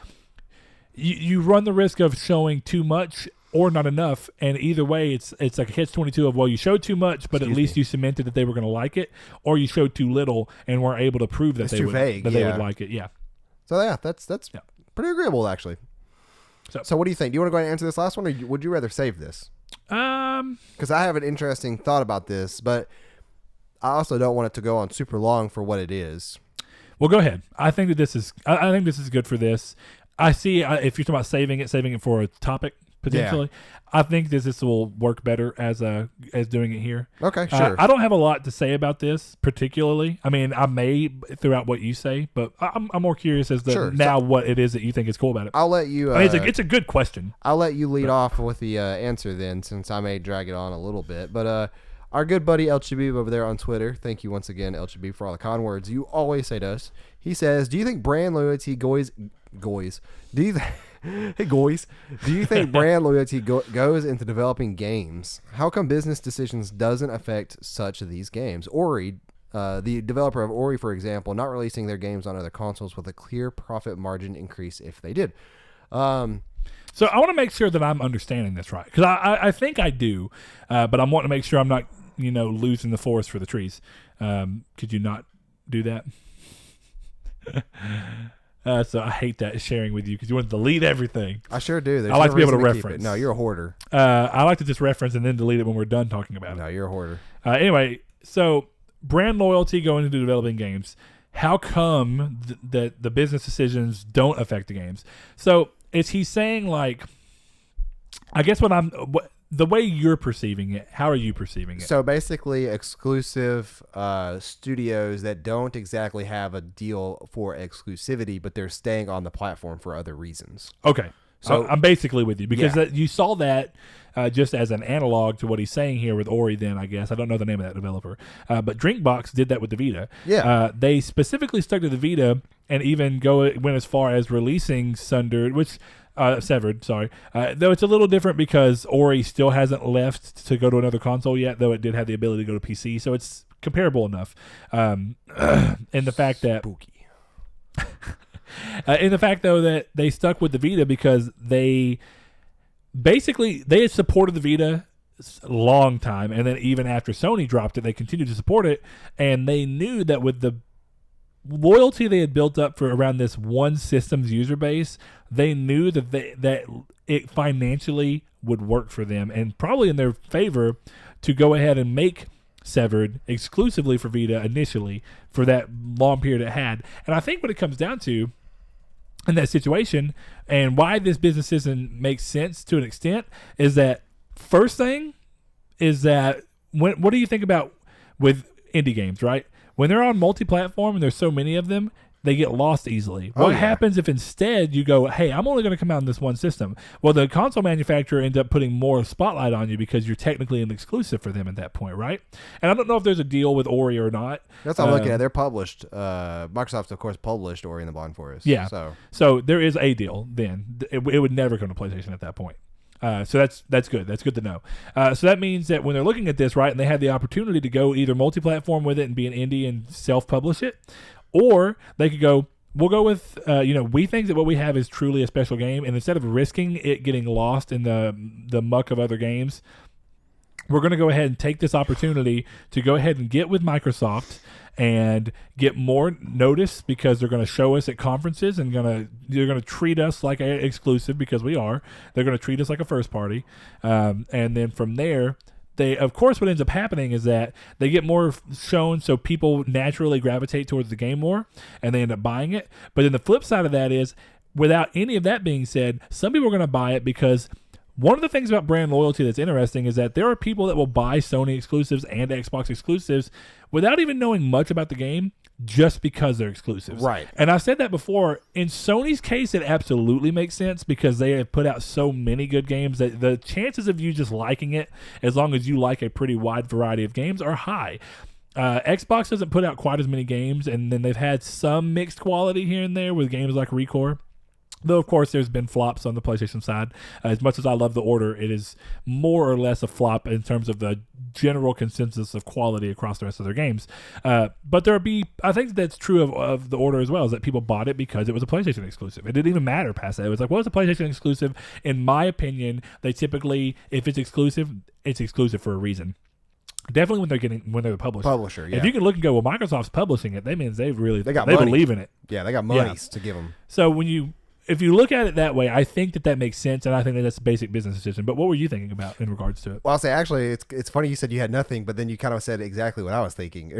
you run the risk of showing too much or not enough, and either way, it's like a catch-22 of, well, you showed too much, but at least you cemented that they were going to like it, or you showed too little and weren't able to prove that they would like it. Yeah. So yeah, that's pretty agreeable actually. So what do you think? Do you want to go ahead and answer this last one, or would you rather save this? Because I have an interesting thought about this, but I also don't want it to go on super long for what it is. Well, go ahead. I think this is good for this. I see if you're talking about saving it for a topic. Potentially, I think this will work better as doing it here. Okay, sure. I don't have a lot to say about this particularly. I mean, I may throughout what you say, but I'm more curious as to what it is that you think is cool about it. I'll let you. I mean, it's a good question. I'll let you lead off with the answer then, since I may drag it on a little bit. But our good buddy El Chabib over there on Twitter, thank you once again, El Chabib, for all the con words you always say to us. He says, "Do you think brand loyalty goes? Do you?" Hey, guys. Do you think brand loyalty goes into developing games? How come business decisions doesn't affect such of these games? Ori, the developer of Ori, for example, not releasing their games on other consoles with a clear profit margin increase if they did. So I want to make sure that I'm understanding this right, because I think I do, but I'm wanting to make sure I'm not, losing the forest for the trees. Could you not do that? So I hate that sharing with you because you want to delete everything. I sure do. I like to be able to reference. No, you're a hoarder. I like to just reference and then delete it when we're done talking about it. No, you're a hoarder. Anyway, so brand loyalty going into developing games. How come that the business decisions don't affect the games? So is he saying, like, I guess the way you're perceiving it, how are you perceiving it? So basically, exclusive studios that don't exactly have a deal for exclusivity, but they're staying on the platform for other reasons. Okay. So I'm basically with you because you saw that just as an analog to what he's saying here with Ori. Then I guess I don't know the name of that developer, but Drinkbox did that with the Vita. Yeah, they specifically stuck to the Vita and even went as far as releasing Severed, though it's a little different because Ori still hasn't left to go to another console yet, though it did have the ability to go to PC, so it's comparable enough. In the fact that spooky. In the fact though that they stuck with the Vita because they had supported the Vita a long time, and then even after Sony dropped it, they continued to support it, and they knew that with the loyalty they had built up for around this one system's user base, they knew that it financially would work for them and probably in their favor to go ahead and make Severed exclusively for Vita initially for that long period it had. And I think what it comes down to in that situation and why this business decision makes sense to an extent is that first thing is that what do you think about with indie games, right? When they're on multi-platform and there's so many of them, they get lost easily. What happens if instead you go, hey, I'm only going to come out on this one system? Well, the console manufacturer ends up putting more spotlight on you because you're technically an exclusive for them at that point, right? And I don't know if there's a deal with Ori or not. That's what I'm looking at. They're published. Microsoft, of course, published Ori and the Blind Forest. Yeah. So there is a deal then. It would never come to PlayStation at that point. So that's good. That's good to know. So that means that when they're looking at this, right, and they have the opportunity to go either multi-platform with it and be an indie and self-publish it, or they could go, we'll go with, we think that what we have is truly a special game, and instead of risking it getting lost in the muck of other games, we're going to go ahead and take this opportunity to go ahead and get with Microsoft and get more notice because they're going to show us at conferences and they're going to treat us like an exclusive because we are. They're going to treat us like a first party. And then from there, of course, what ends up happening is that they get more shown, so people naturally gravitate towards the game more, and they end up buying it. But then the flip side of that is, without any of that being said, some people are going to buy it because one of the things about brand loyalty that's interesting is that there are people that will buy Sony exclusives and Xbox exclusives without even knowing much about the game, just because they're exclusives. Right. And I've said that before. In Sony's case, it absolutely makes sense because they have put out so many good games that the chances of you just liking it, as long as you like a pretty wide variety of games, are high. Xbox doesn't put out quite as many games, and then they've had some mixed quality here and there with games like Recore. Though, of course, there's been flops on the PlayStation side. As much as I love The Order, it is more or less a flop in terms of the general consensus of quality across the rest of their games. But I think that's true of The Order as well, is that people bought it because it was a PlayStation exclusive. It didn't even matter past that. It was like, well, it's a PlayStation exclusive. In my opinion, they typically, if it's exclusive for a reason. Definitely when they're the publisher. Yeah. If you can look and go, well, Microsoft's publishing it, that means they money. believe in it. Yeah, they got monies to give them. So if you look at it that way, I think that makes sense, and I think that's a basic business decision. But what were you thinking about in regards to it? Well, I'll say, actually, it's funny you said you had nothing, but then you kind of said exactly what I was thinking.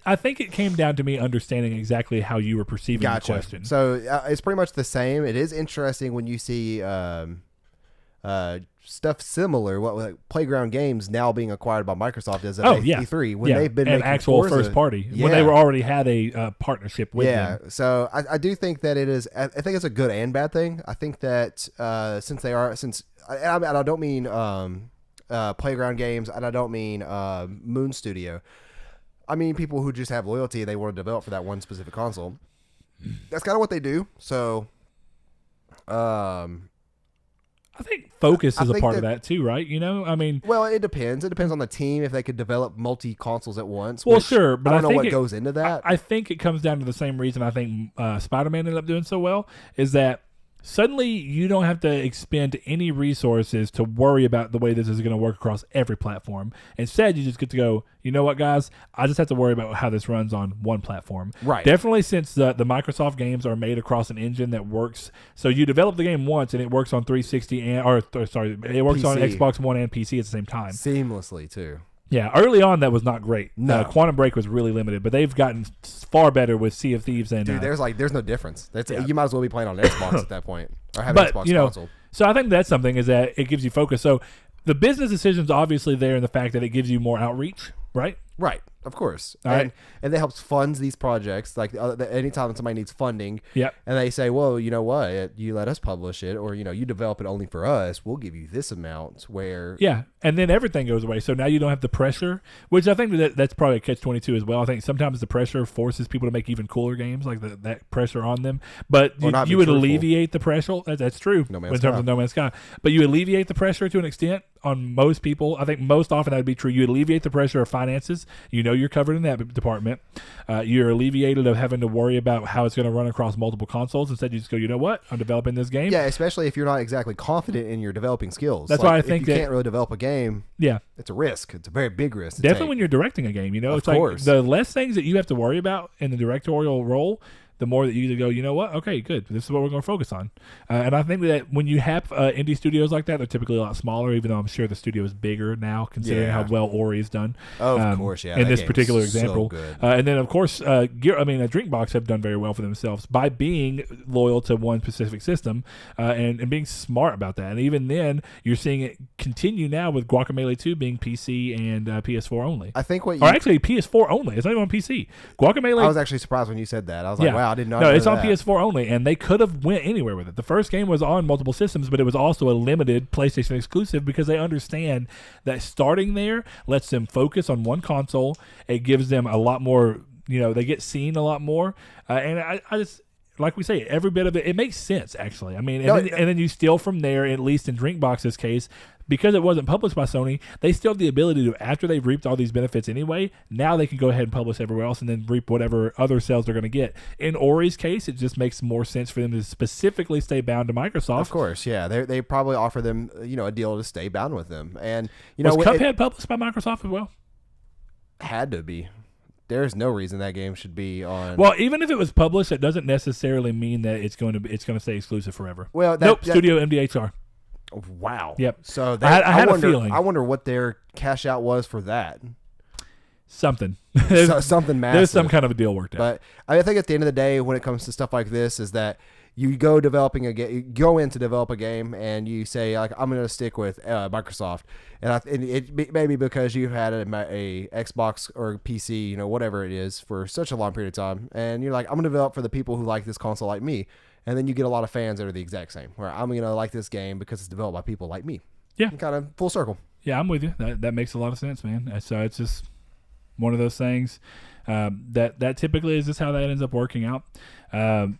I think it came down to me understanding exactly how you were perceiving the question. So it's pretty much the same. It is interesting when you see stuff similar, like Playground Games now being acquired by Microsoft as of E3 when they've been making actual Forza, first party when they already had a partnership with them. Yeah, so I do think that it is. I think it's a good and bad thing. I think that I don't mean Playground Games, and I don't mean Moon Studio. I mean people who just have loyalty and they want to develop for that one specific console. That's kind of what they do. So, I think focus is a part of that too, right? I mean, well, it depends. It depends on the team if they could develop multi consoles at once. Well, sure, but I don't know what goes into that. I think it comes down to the same reason I think Spider-Man ended up doing so well, is that suddenly you don't have to expend any resources to worry about the way this is going to work across every platform. Instead, you just get to go, you know what, guys? I just have to worry about how this runs on one platform. Right. Definitely, since the Microsoft games are made across an engine that works. So you develop the game once, and it works on 360 it works PC. On Xbox One and PC at the same time. Seamlessly, too. Yeah, early on that was not great. No. Quantum Break was really limited, but they've gotten far better with Sea of Thieves and dude. There's no difference. You might as well be playing on Xbox at that point or have an Xbox console. So I think that's something, is that it gives you focus. So the business decision's obviously there in the fact that it gives you more outreach, right? Right, of course. And that helps fund these projects. Like anytime somebody needs funding, and they say, well, you know what, you let us publish it, or you develop it only for us, we'll give you this amount. And then everything goes away. So now you don't have the pressure, which I think that's probably a catch-22 as well. I think sometimes the pressure forces people to make even cooler games, like that pressure on them. But you would alleviate the pressure. That's true in terms of No Man's Sky. But you alleviate the pressure to an extent on most people. I think most often that would be true. You alleviate the pressure of finances. You're covered in that department. You're alleviated of having to worry about how it's going to run across multiple consoles. Instead, you just go, you know what? I'm developing this game. Yeah, especially if you're not exactly confident in your developing skills. That's why I think if you can't really develop a game. Yeah, it's a risk. It's a very big risk. Definitely when you're directing a game. Of course. Like the less things that you have to worry about in the directorial role, the more that you either go, you know what? Okay, good. This is what we're going to focus on. And I think that when you have indie studios like that, they're typally a lot smaller, even though I'm sure the studio is bigger now, considering how well Ori is done. Oh, of course, yeah. In this particular example. So good. And then, of course, Drinkbox have done very well for themselves by being loyal to one specific system and being smart about that. And even then, you're seeing it continue now with Guacamelee 2 being PC and PS4 only. I think actually, PS4 only. It's not even on PC. Guacamelee. I was actually surprised when you said that. I was like, wow. I did not know it's on that. PS4 only, and they could have went anywhere with it. The first game was on multiple systems, but it was also a limited PlayStation exclusive because they understand that starting there lets them focus on one console. It gives them a lot more, they get seen a lot more. And I just, like we say, every bit of it makes sense, actually. I mean, and then you steal from there, at least in Drinkbox's case, because it wasn't published by Sony, they still have the ability to, after they've reaped all these benefits anyway, now they can go ahead and publish everywhere else and then reap whatever other sales they're going to get. In Ori's case, it just makes more sense for them to specifically stay bound to Microsoft. Of course, yeah. They probably offer them, a deal to stay bound with them. And, was Cuphead published by Microsoft as well? Had to be. There's no reason that game should be on. Well, even if it was published, it doesn't necessarily mean that it's going to stay exclusive forever. Well, Studio MDHR. Wow. Yep. So I had a feeling. I wonder what their cash out was for that. Something. Something massive. There's some kind of a deal worked out. But I think at the end of the day, when it comes to stuff like this, is that you go developing a game, you go in to develop a game, and you say like, I'm going to stick with Microsoft, and it may be because you've had a Xbox or PC, you know, whatever it is, for such a long period of time, and you're like, I'm going to develop for the people who like this console like me, and then you get a lot of fans that are the exact same. Where I'm going to like this game because it's developed by people like me. Yeah, kind of full circle. Yeah, I'm with you. That makes a lot of sense, man. So it's just one of those things that typically is just how that ends up working out. And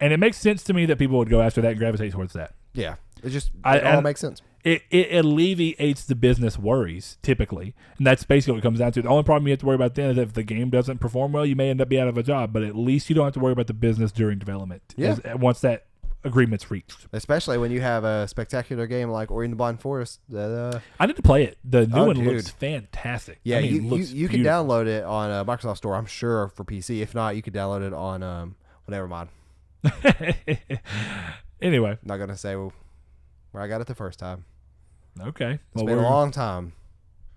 it makes sense to me that people would go after that and gravitate towards that. Yeah, it all makes sense. It alleviates the business worries typically, and that's basically what it comes down to. The only problem you have to worry about then is if the game doesn't perform well, you may end up being out of a job. But at least you don't have to worry about the business during development. Yeah. Once that agreement's reached, especially when you have a spectacular game like Ori and the Blind Forest. I need to play it. The new one looks fantastic. Yeah, you can download it on Microsoft Store, I'm sure, for PC. If not, you could download it on whatever mod. Anyway, not gonna say where I got it the first time. Okay, it's been a long time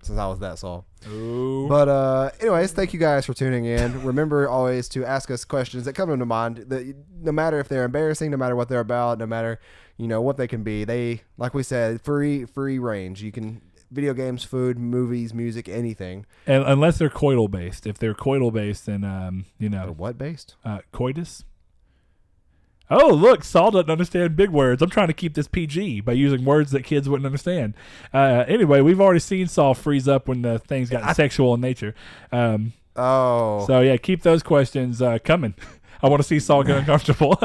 since I was that soft. Ooh. But anyways, thank you guys for tuning in. Remember always to ask us questions that come into mind. No matter if they're embarrassing, no matter what they're about, no matter what they can be. They, like we said, free range. You can video games, food, movies, music, anything. And unless they're coital based. If they're coital based, then They're what based? Coitus. Oh, look, Saul doesn't understand big words. I'm trying to keep this PG by using words that kids wouldn't understand. Anyway, we've already seen Saul freeze up when the things got sexual in nature. So, yeah, keep those questions coming. I want to see Saul get uncomfortable.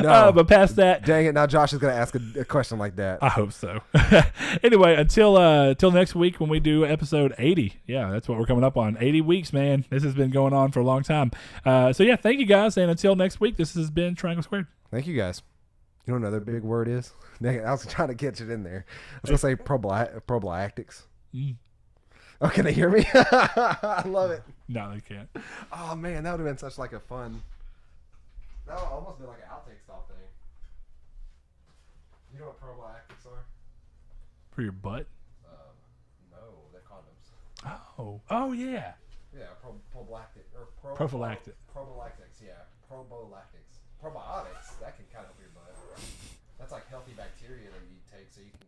No, but past that... Dang it, now Josh is going to ask a question like that. I hope so. Anyway, until next week when we do episode 80. Yeah, that's what we're coming up on. 80 weeks, man. This has been going on for a long time. So, yeah, thank you guys. And until next week, this has been Triangle Squared. Thank you, guys. You know what another big word is? Dang it, I was trying to catch it in there. I was going to say prophylactics. Oh, can they hear me? I love it. No, they can't. Oh, man, that would have been such like a fun... That would almost been like an outtake style thing. You know what prophylactics are? For your butt? No, they're condoms. Oh yeah. Yeah, prophylactic or prophylactic. Prophylactics, yeah. Probiotics. Probiotics. That can kind of help your butt. That's like healthy bacteria that you take so you can